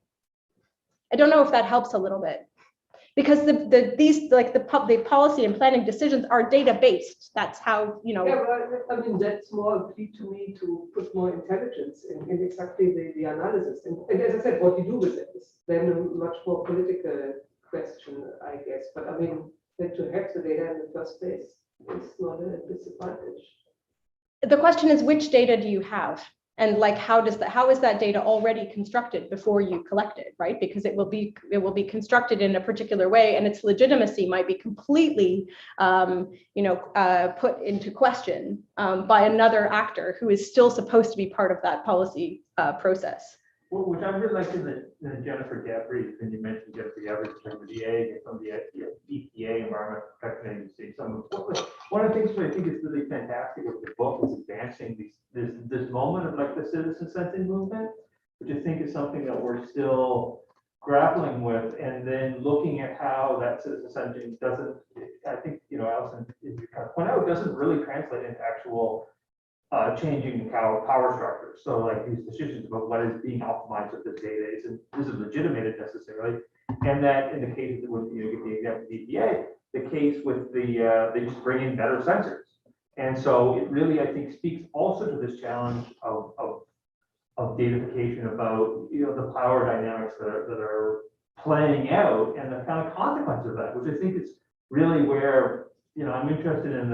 S1: I don't know if that helps a little bit, because the policy and planning decisions are data based. That's how,
S3: Yeah, but I mean, that's more a plea to me to put more intelligence in exactly the analysis. And as I said, what you do with it is then a much more political question, I guess. But I mean, that to have the data in the first place is not a disadvantage.
S1: The question is, which data do you have? And like, how is that data already constructed before you collect it, right? Because it will be constructed in a particular way, and its legitimacy might be completely, put into question by another actor who is still supposed to be part of that policy process.
S2: Well, which I really liked in the Jennifer Gabriel, and you mentioned Jennifer Gabriel from the DA, from the EPA, Environmental Protection Agency. One of the things that I think is really fantastic with the book is advancing this moment of like the citizen sensing movement, which I think is something that we're still grappling with, and then looking at how that citizen sensing doesn't, I think, Alison, you kind of point out, doesn't really translate into actual changing power structures. So like these decisions about what is being optimized with this data isn't legitimated necessarily. And that in the case with the example of the EPA, the case with they just bring in better sensors. And so it really, I think, speaks also to this challenge of datafication about the power dynamics that are playing out and the kind of consequences of that, which I think is really where I'm interested in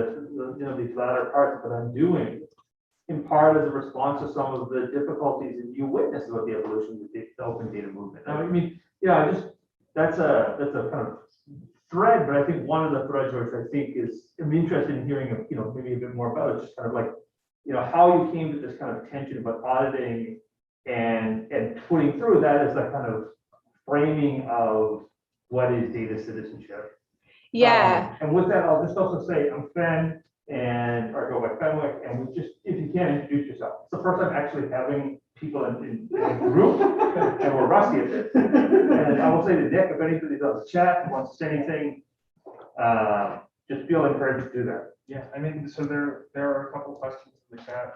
S2: these latter parts of what I'm doing, in part as a response to some of the difficulties that you witnessed about the evolution of the open data movement. Now, I mean, that's a kind of thread, but I think one of the threads which I think I'm interested in hearing, maybe a bit more about it, just kind of like, how you came to this kind of tension about auditing and putting through that as a kind of framing of what is data citizenship.
S1: Yeah.
S2: And with that, I'll just also say I'm Fen, or go by Fenwick, and we just, if you can, introduce yourself. It's the first time actually having people in a group, and we're rusty at this. And I will say to Nick, if anybody does a chat and wants to say anything, just feel encouraged to do that.
S4: Yeah, I mean, so there are a couple questions
S2: in the chat.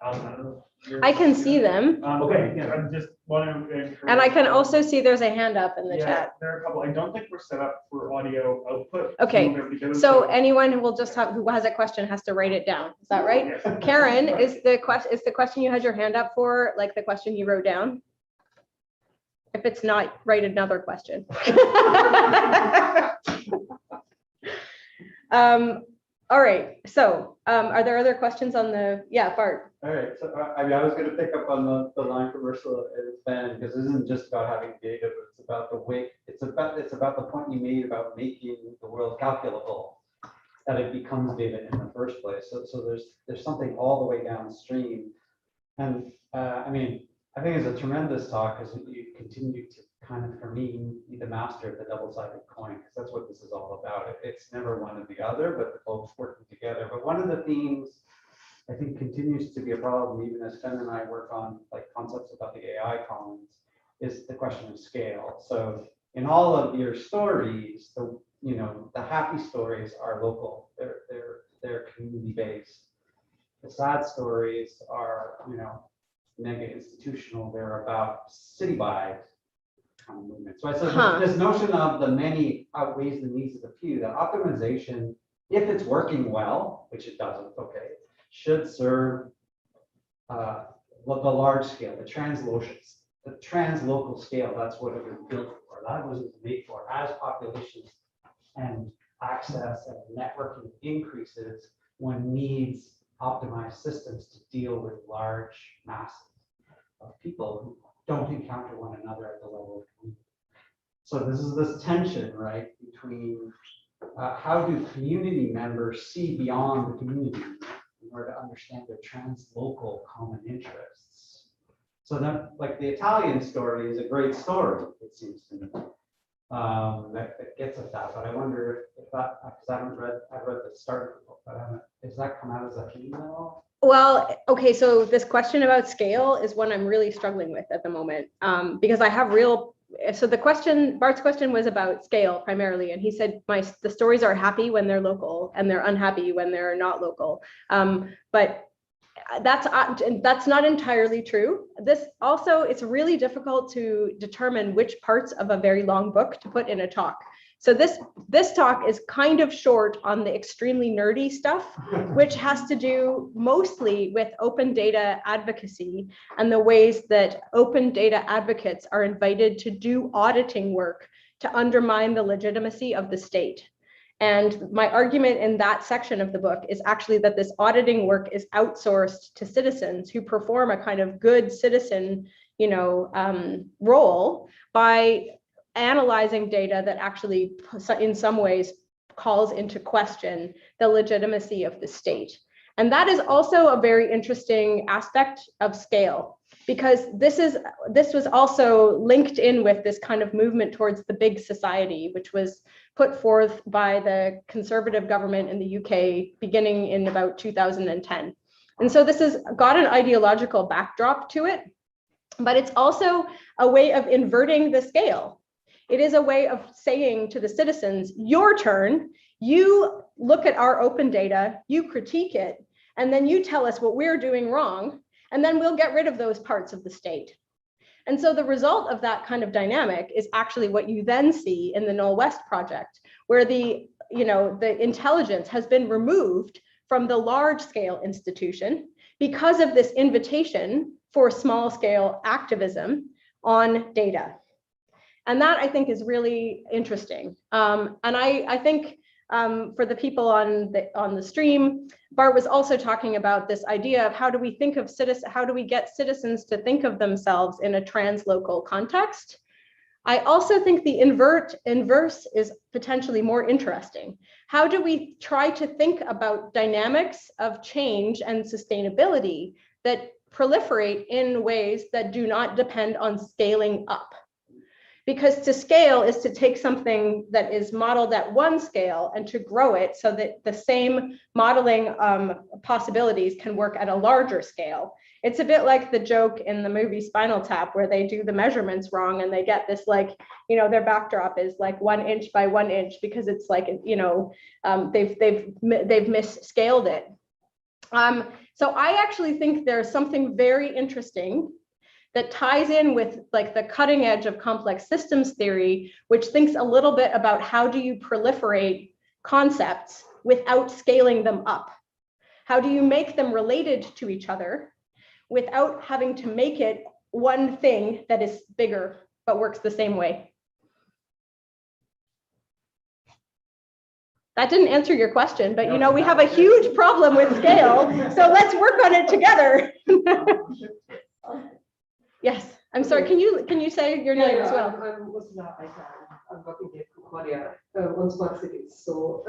S2: Alison, I don't know if you're-
S1: I can see them.
S2: Okay, yeah, I'm just want to encourage.
S1: And I can also see there's a hand up in the
S2: Yeah,
S1: chat.
S2: there are a couple. I don't think we're set up for audio output.
S1: Okay,
S2: Because
S1: so anyone who will just have, who has a question has to write it down. Is that right?
S2: Yes.
S1: Karen, is the question you had your hand up for, like the question you wrote down? If it's not, write another question. All right, so are there other questions on the, yeah, Bart?
S4: All right, so I mean, I was going to pick up on the line from Ursula and Ben, because this isn't just about having data, but it's about the way, it's about the point you made about making the world calculable, that it becomes data in the first place. So there's something all the way downstream. And I mean, I think it's a tremendous talk, because you continue to kind of, for me, be the master of the double-sided coin, because that's what this is all about. It's never one or the other, but the both working together. But one of the themes I think continues to be a problem, even as Ben and I work on like concepts about the AI commons, is the question of scale. So in all of your stories, the happy stories are local. They're community based. The sad stories are, mega institutional. They're about citywide kind of movement. So I said this notion of the many outweighs the needs of the few. That optimization, if it's working well, which it doesn't, okay, should serve the large scale, the translocal scale. That's what it was built for. That was made for. As populations and access and networking increases, one needs optimized systems to deal with large masses of people who don't encounter one another at the level of community. So this is this tension, right, between how do community members see beyond the community in order to understand their translocal common interests. So then, like the Italian story is a great story, it seems to me, that gets at that. But I wonder if that, because I've read the start of the book, but does that come out as a theme at all?
S1: Well, okay, so this question about scale is one I'm really struggling with at the moment, because I have so Bart's question was about scale primarily, and he said the stories are happy when they're local and they're unhappy when they're not local. But that's not entirely true. This also, it's really difficult to determine which parts of a very long book to put in a talk. So this talk is kind of short on the extremely nerdy stuff, which has to do mostly with open data advocacy and the ways that open data advocates are invited to do auditing work to undermine the legitimacy of the state. And my argument in that section of the book is actually that this auditing work is outsourced to citizens who perform a kind of good citizen, role by analyzing data that actually, in some ways, calls into question the legitimacy of the state. And that is also a very interesting aspect of scale, because this was also linked in with this kind of movement towards the big society, which was put forth by the Conservative government in the UK beginning in about 2010. And so this has got an ideological backdrop to it, but it's also a way of inverting the scale. It is a way of saying to the citizens, your turn, you look at our open data, you critique it, and then you tell us what we're doing wrong, and then we'll get rid of those parts of the state. And so the result of that kind of dynamic is actually what you then see in the Knoll West project, where the intelligence has been removed from the large scale institution because of this invitation for small scale activism on data. And that, I think, is really interesting. And I think for the people on the stream, Bart was also talking about this idea of how do we get citizens to think of themselves in a translocal context. I also think the inverse is potentially more interesting. How do we try to think about dynamics of change and sustainability that proliferate in ways that do not depend on scaling up? Because to scale is to take something that is modeled at one scale and to grow it so that the same modeling possibilities can work at a larger scale. It's a bit like the joke in the movie Spinal Tap, where they do the measurements wrong and they get this, like, their backdrop is like 1 inch by 1 inch because it's like, they've misscaled it. So I actually think there's something very interesting that ties in with like the cutting edge of complex systems theory, which thinks a little bit about how do you proliferate concepts without scaling them up? How do you make them related to each other without having to make it one thing that is bigger but works the same way? That didn't answer your question, but you know, we have a huge problem with scale, so let's work on it together. Yes, I'm sorry, can you say your name as well?
S3: I'm Ursula Eicher. I'm working here for Concordia on smart cities. So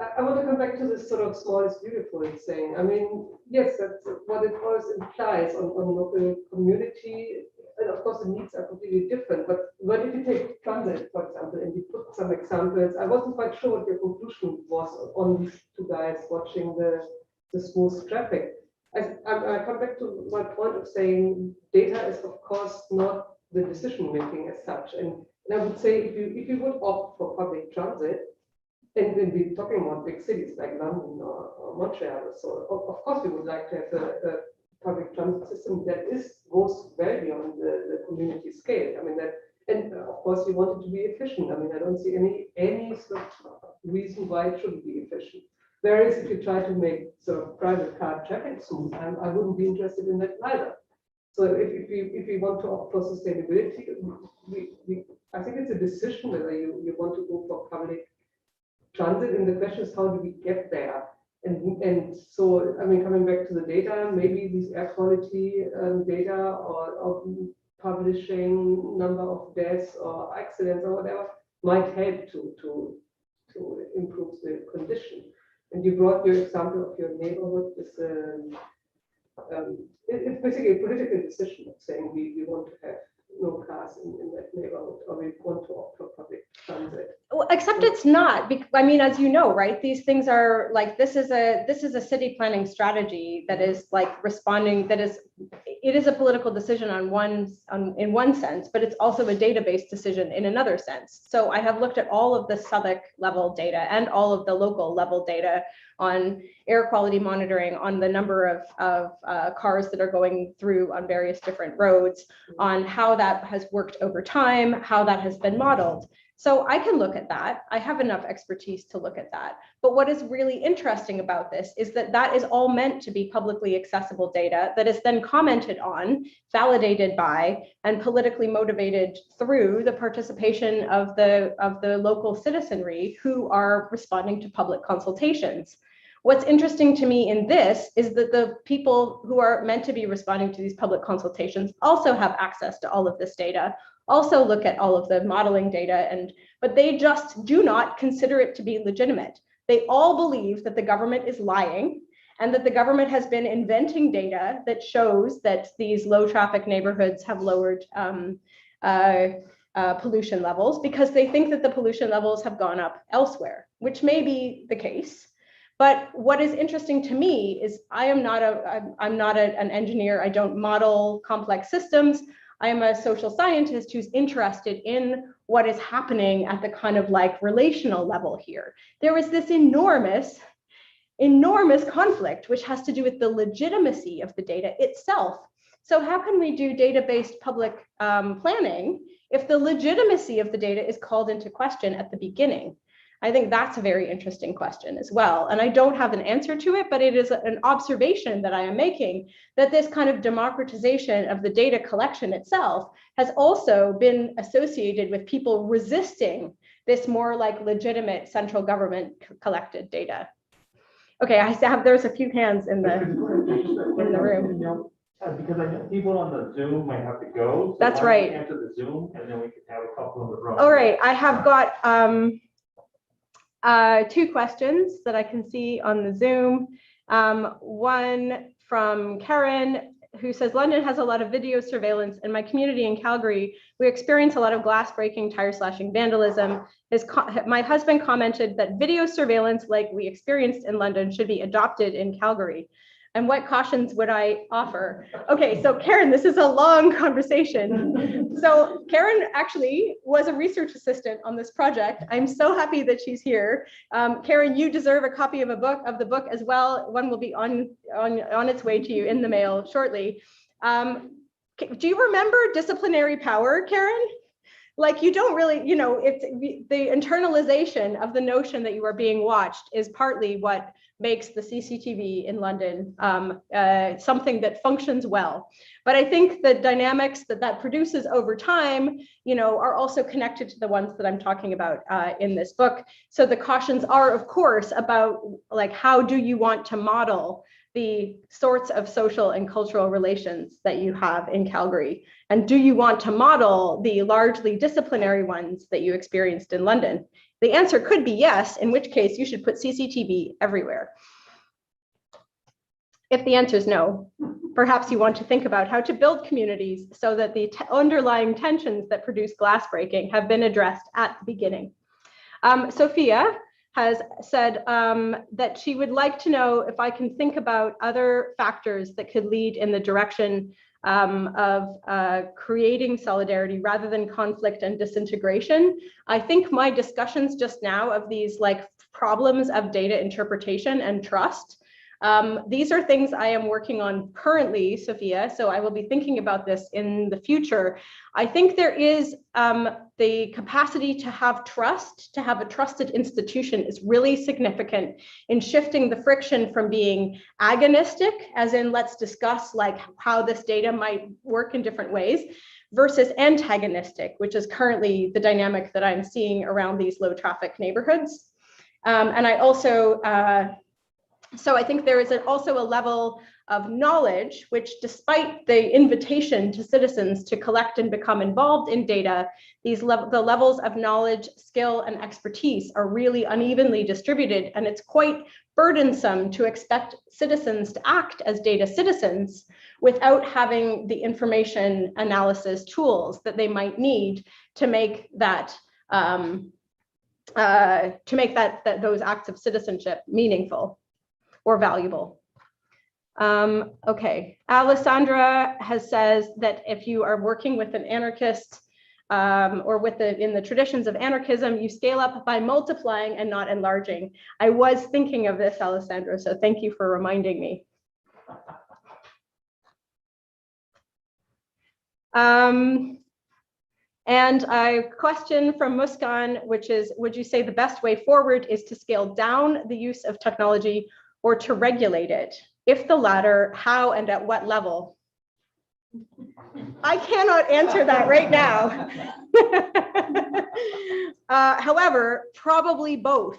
S3: I want to come back to this sort of small is beautiful saying. I mean, yes, that's what it always implies on local community. And of course, the needs are completely different. But if you take transit, for example, and you put some examples, I wasn't quite sure what your conclusion was on these two guys watching the smooth traffic. I come back to my point of saying data is, of course, not the decision making as such. And I would say if you would opt for public transit, and when we're talking about big cities like London or Montreal or so, of course, we would like to have a public transit system that goes well beyond the community scale. I mean, and of course, we want it to be efficient. I mean, I don't see any sort of reason why it shouldn't be efficient. Whereas if you try to make sort of private car traffic smooth, I wouldn't be interested in that either. So if we want to opt for sustainability, I think it's a decision whether you want to go for public transit, and the question is how do we get there? And so, I mean, coming back to the data, maybe these air quality data or publishing number of deaths or accidents or whatever might help to improve the condition. And you brought your example of your neighborhood. It's basically a political decision of saying we want to have no cars in that neighborhood, or we want to opt for public transit.
S1: Well, except it's not. I mean, as you know, right? These things are like this is a city planning strategy that is like responding. It is a political decision in one sense, but it's also a database decision in another sense. So I have looked at all of the civic level data and all of the local level data on air quality monitoring, on the number of cars that are going through on various different roads, on how that has worked over time, how that has been modeled. So I can look at that. I have enough expertise to look at that. But what is really interesting about this is that that is all meant to be publicly accessible data that is then commented on, validated by, and politically motivated through the participation of the local citizenry who are responding to public consultations. What's interesting to me in this is that the people who are meant to be responding to these public consultations also have access to all of this data, also look at all of the modeling data, but they just do not consider it to be legitimate. They all believe that the government is lying and that the government has been inventing data that shows that these low traffic neighborhoods have lowered pollution levels because they think that the pollution levels have gone up elsewhere, which may be the case. But what is interesting to me is I'm not an engineer. I don't model complex systems. I am a social scientist who's interested in what is happening at the kind of like relational level here. There is this enormous conflict, which has to do with the legitimacy of the data itself. So how can we do data-based public planning if the legitimacy of the data is called into question at the beginning? I think that's a very interesting question as well. And I don't have an answer to it, but it is an observation that I am making that this kind of democratization of the data collection itself has also been associated with people resisting this more like legitimate central government collected data. Okay, there's a few hands in the room.
S2: Because I know people on the Zoom might have to go. So
S1: That's right.
S2: Answer the Zoom, and then we can have a couple in the room.
S1: All right, I have got two questions that I can see on the Zoom. One from Karen, who says, London has a lot of video surveillance. In my community in Calgary, we experience a lot of glass breaking, tire slashing, vandalism. My husband commented that video surveillance like we experienced in London should be adopted in Calgary. And what cautions would I offer? Okay, so Karen, this is a long conversation. So Karen actually was a research assistant on this project. I'm so happy that she's here. Karen, you deserve a copy of the book as well. One will be on its way to you in the mail shortly. Do you remember disciplinary power, Karen? Like, you don't really, it's the internalization of the notion that you are being watched is partly what makes the CCTV in London something that functions well. But I think the dynamics that produces over time, are also connected to the ones that I'm talking about in this book. So the cautions are, of course, about like, how do you want to model the sorts of social and cultural relations that you have in Calgary? And do you want to model the largely disciplinary ones that you experienced in London? The answer could be yes, in which case you should put CCTV everywhere. If the answer is no, perhaps you want to think about how to build communities so that the underlying tensions that produce glass breaking have been addressed at the beginning. Sophia has said that she would like to know if I can think about other factors that could lead in the direction of creating solidarity rather than conflict and disintegration. I think my discussions just now of these like problems of data interpretation and trust, these are things I am working on currently, Sophia, so I will be thinking about this in the future. I think there is the capacity to have trust, to have a trusted institution is really significant in shifting the friction from being agonistic, as in let's discuss like how this data might work in different ways, versus antagonistic, which is currently the dynamic that I'm seeing around these low traffic neighborhoods. And I also, so I think there is also a level of knowledge, which despite the invitation to citizens to collect and become involved in data, the levels of knowledge, skill, and expertise are really unevenly distributed. And it's quite burdensome to expect citizens to act as data citizens without having the information analysis tools that they might need to make that those acts of citizenship meaningful or valuable. Okay, Alessandra says that if you are working with an anarchist or in the traditions of anarchism, you scale up by multiplying and not enlarging. I was thinking of this, Alessandra, so thank you for reminding me. And a question from Muskan, which is, would you say the best way forward is to scale down the use of technology or to regulate it? If the latter, how and at what level? I cannot answer that right now. However, probably both.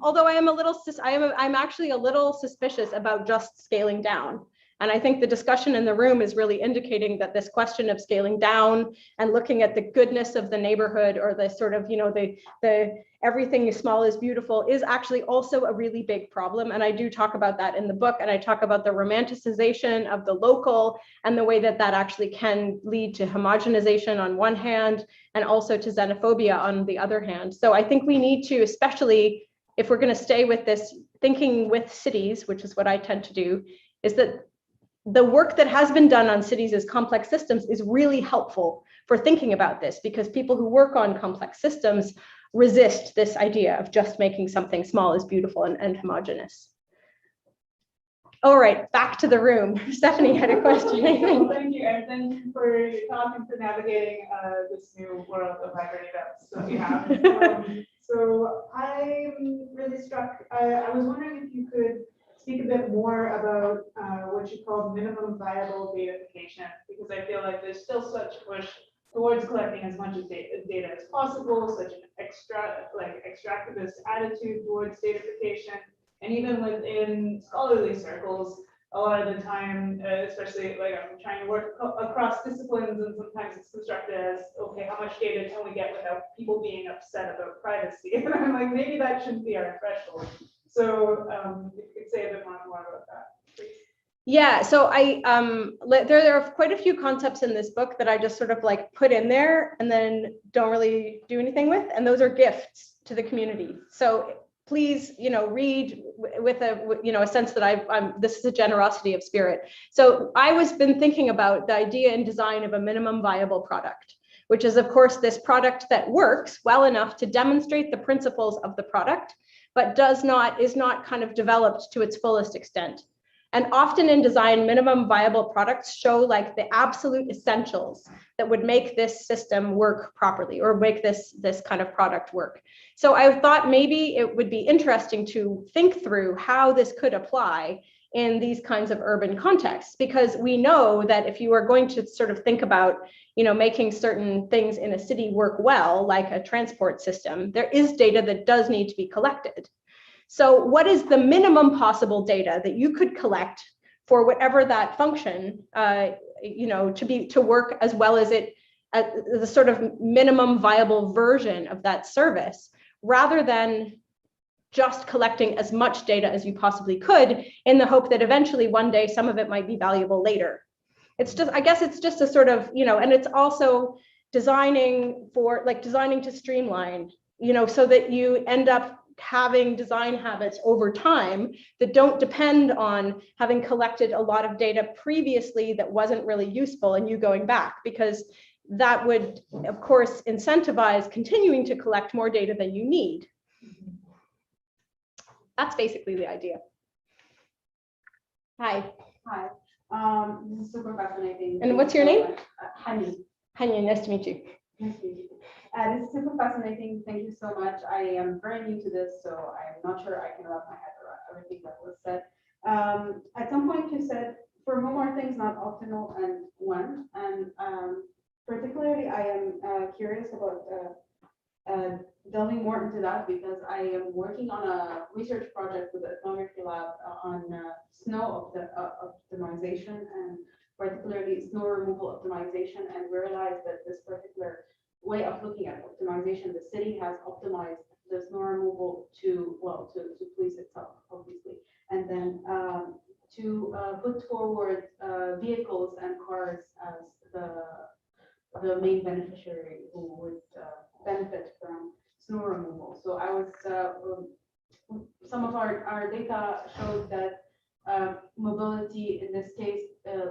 S1: Although I'm actually a little suspicious about just scaling down. And I think the discussion in the room is really indicating that this question of scaling down and looking at the goodness of the neighborhood, or the sort of, the everything small is beautiful, is actually also a really big problem. And I do talk about that in the book. And I talk about the romanticization of the local and the way that that actually can lead to homogenization on one hand, and also to xenophobia on the other hand. So I think we need to, especially if we're going to stay with this thinking with cities, which is what I tend to do, is that the work that has been done on cities as complex systems is really helpful for thinking about this, because people who work on complex systems resist this idea of just making something small as beautiful and homogeneous. All right, back to the room. Stephanie had a question, I think.
S5: Thank you, and thank you for your talk and for navigating this new world of hybrid events that we have. So I'm really struck. I was wondering if you could speak a bit more about what you call minimum viable datafication, because I feel like there's still such push towards collecting as much data as possible, such an extractivist attitude towards datafication, and even within scholarly circles, a lot of the time, especially like I'm trying to work across disciplines, and sometimes it's constructed as, okay, how much data can we get without people being upset about privacy? And I'm like, maybe that shouldn't be our threshold. So if you could say a bit more about that, please.
S1: Yeah, so there are quite a few concepts in this book that I just sort of like put in there and then don't really do anything with, and those are gifts to the community. So please, read with a sense that this is a generosity of spirit. So I was been thinking about the idea and design of a minimum viable product, which is of course this product that works well enough to demonstrate the principles of the product, but is not kind of developed to its fullest extent. And often in design, minimum viable products show like the absolute essentials that would make this system work properly or make this kind of product work. So I thought maybe it would be interesting to think through how this could apply in these kinds of urban contexts, because we know that if you are going to sort of think about, making certain things in a city work well, like a transport system, there is data that does need to be collected. So what is the minimum possible data that you could collect for whatever that function, to work as well as the sort of minimum viable version of that service, rather than just collecting as much data as you possibly could in the hope that eventually one day some of it might be valuable later. I guess it's just a sort of, and it's also designing to streamline, so that you end up having design habits over time that don't depend on having collected a lot of data previously that wasn't really useful and you going back, because that would, of course, incentivize continuing to collect more data than you need. That's basically the idea. Hi.
S6: Hi. This is super fascinating.
S1: And what's your name?
S6: Hani.
S1: Hani, nice to meet you.
S6: Nice to meet you. This is super fascinating. Thank you so much. I am very new to this, so I'm not sure I can wrap my head around everything that was said. At some point you said, for whom are things not optimal and when? And particularly I am curious about delving more into that, because I am working on a research project with the ethnography lab on snow optimization, and particularly snow removal optimization, and realized that this particular way of looking at optimization, the city has optimized the snow removal to please itself, obviously, and then to put forward vehicles and cars as the main beneficiary who would benefit from snow removal. So I was some of our data showed that mobility in this case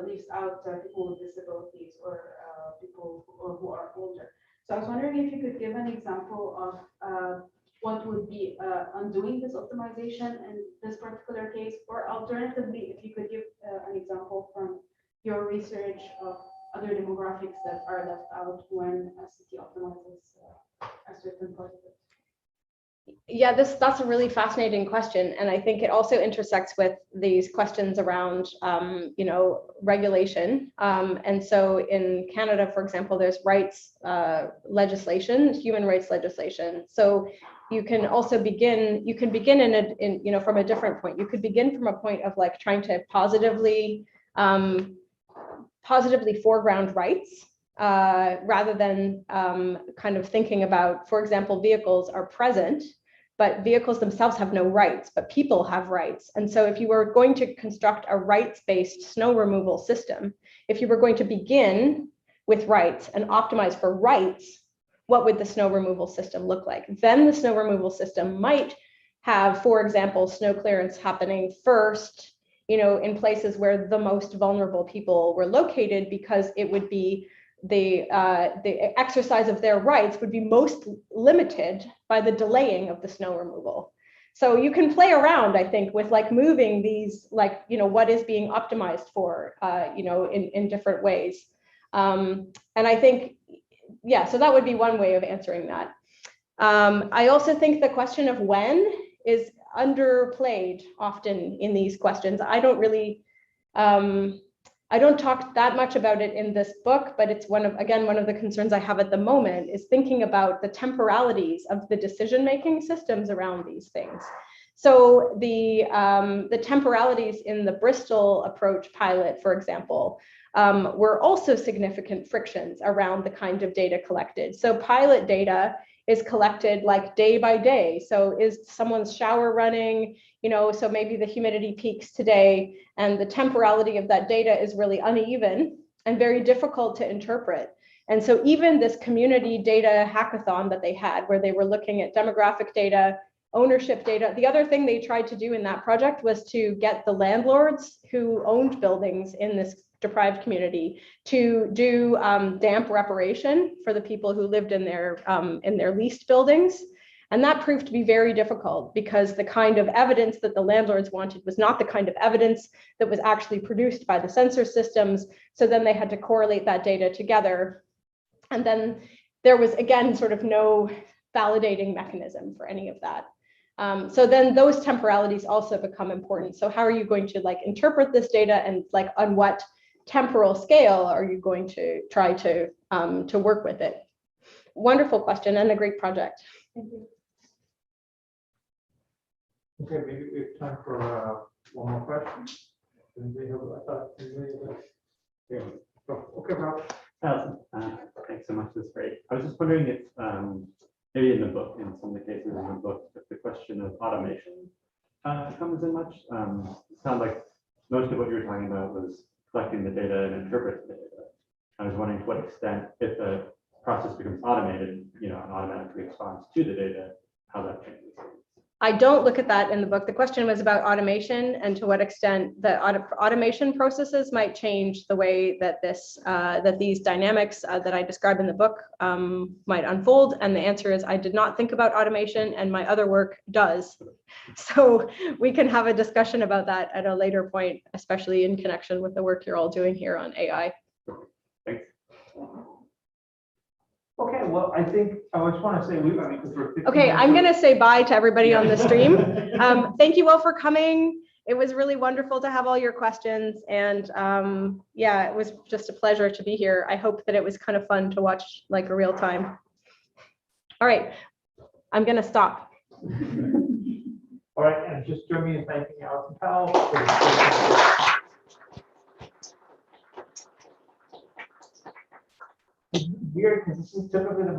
S6: leaves out people with disabilities or people who are older. So I was wondering if you could give an example of what would be undoing this optimization in this particular case, or alternatively, if you could give an example from your research of other demographics that are left out when a city optimizes a certain part of it.
S1: Yeah, that's a really fascinating question, and I think it also intersects with these questions around, regulation. And so in Canada, for example, there's rights legislation, human rights legislation. So you can also begin. You can begin from a different point. You could begin from a point of like trying to positively foreground rights. Rather than kind of thinking about, for example, vehicles are present, but vehicles themselves have no rights, but people have rights. And so if you were going to construct a rights-based snow removal system, if you were going to begin with rights and optimize for rights, what would the snow removal system look like? Then the snow removal system might have, for example, snow clearance happening first, in places where the most vulnerable people were located, because it would be the exercise of their rights would be most limited by the delaying of the snow removal. So you can play around, I think, with like moving these, what is being optimized for, in different ways. And I think, yeah, so that would be one way of answering that. I also think the question of when is underplayed often in these questions. I don't really, I don't talk that much about it in this book, but it's one of the concerns I have at the moment is thinking about the temporalities of the decision-making systems around these things. So the temporalities in the Bristol approach pilot, for example, were also significant frictions around the kind of data collected. So pilot data is collected like day by day. So is someone's shower running? So maybe the humidity peaks today, and the temporality of that data is really uneven and very difficult to interpret. And so even this community data hackathon that they had, where they were looking at demographic data ownership data. The other thing they tried to do in that project was to get the landlords who owned buildings in this deprived community to do damp reparation for the people who lived in their leased buildings. And that proved to be very difficult because the kind of evidence that the landlords wanted was not the kind of evidence that was actually produced by the sensor systems. So then they had to correlate that data together. And then there was, again, sort of no validating mechanism for any of that. So then those temporalities also become important. So how are you going to like interpret this data, and like on what temporal scale are you going to try to work with it? Wonderful question and a great project.
S6: Thank you.
S2: Okay, maybe we have time for one more question. Okay, Rob.
S7: Alison, thanks so much. That's great. I was just wondering if maybe in the book, in some of the cases in the book, if the question of automation comes in much. It sounds like most of what you were talking about was collecting the data and interpreting the data. I was wondering to what extent, if the process becomes automated, and automatically responds to the data, how that changes.
S1: I don't look at that in the book. The question was about automation and to what extent the automation processes might change the way that these dynamics that I describe in the book might unfold. And the answer is I did not think about automation, and my other work does. So we can have a discussion about that at a later point, especially in connection with the work you're all doing here on AI.
S7: Thanks.
S2: Okay, well, I think I just want to say because we're 15
S1: Okay, I'm
S2: minutes
S1: going to say bye to everybody on the stream.
S2: over.
S1: Thank you all for coming. It was really wonderful to have all your questions. And yeah, it was just a pleasure to be here. I hope that it was kind of fun to watch like a real time. All right, I'm going to stop.
S2: All right, and just join me in thanking Alison Powell for the weird, because this is typically the moment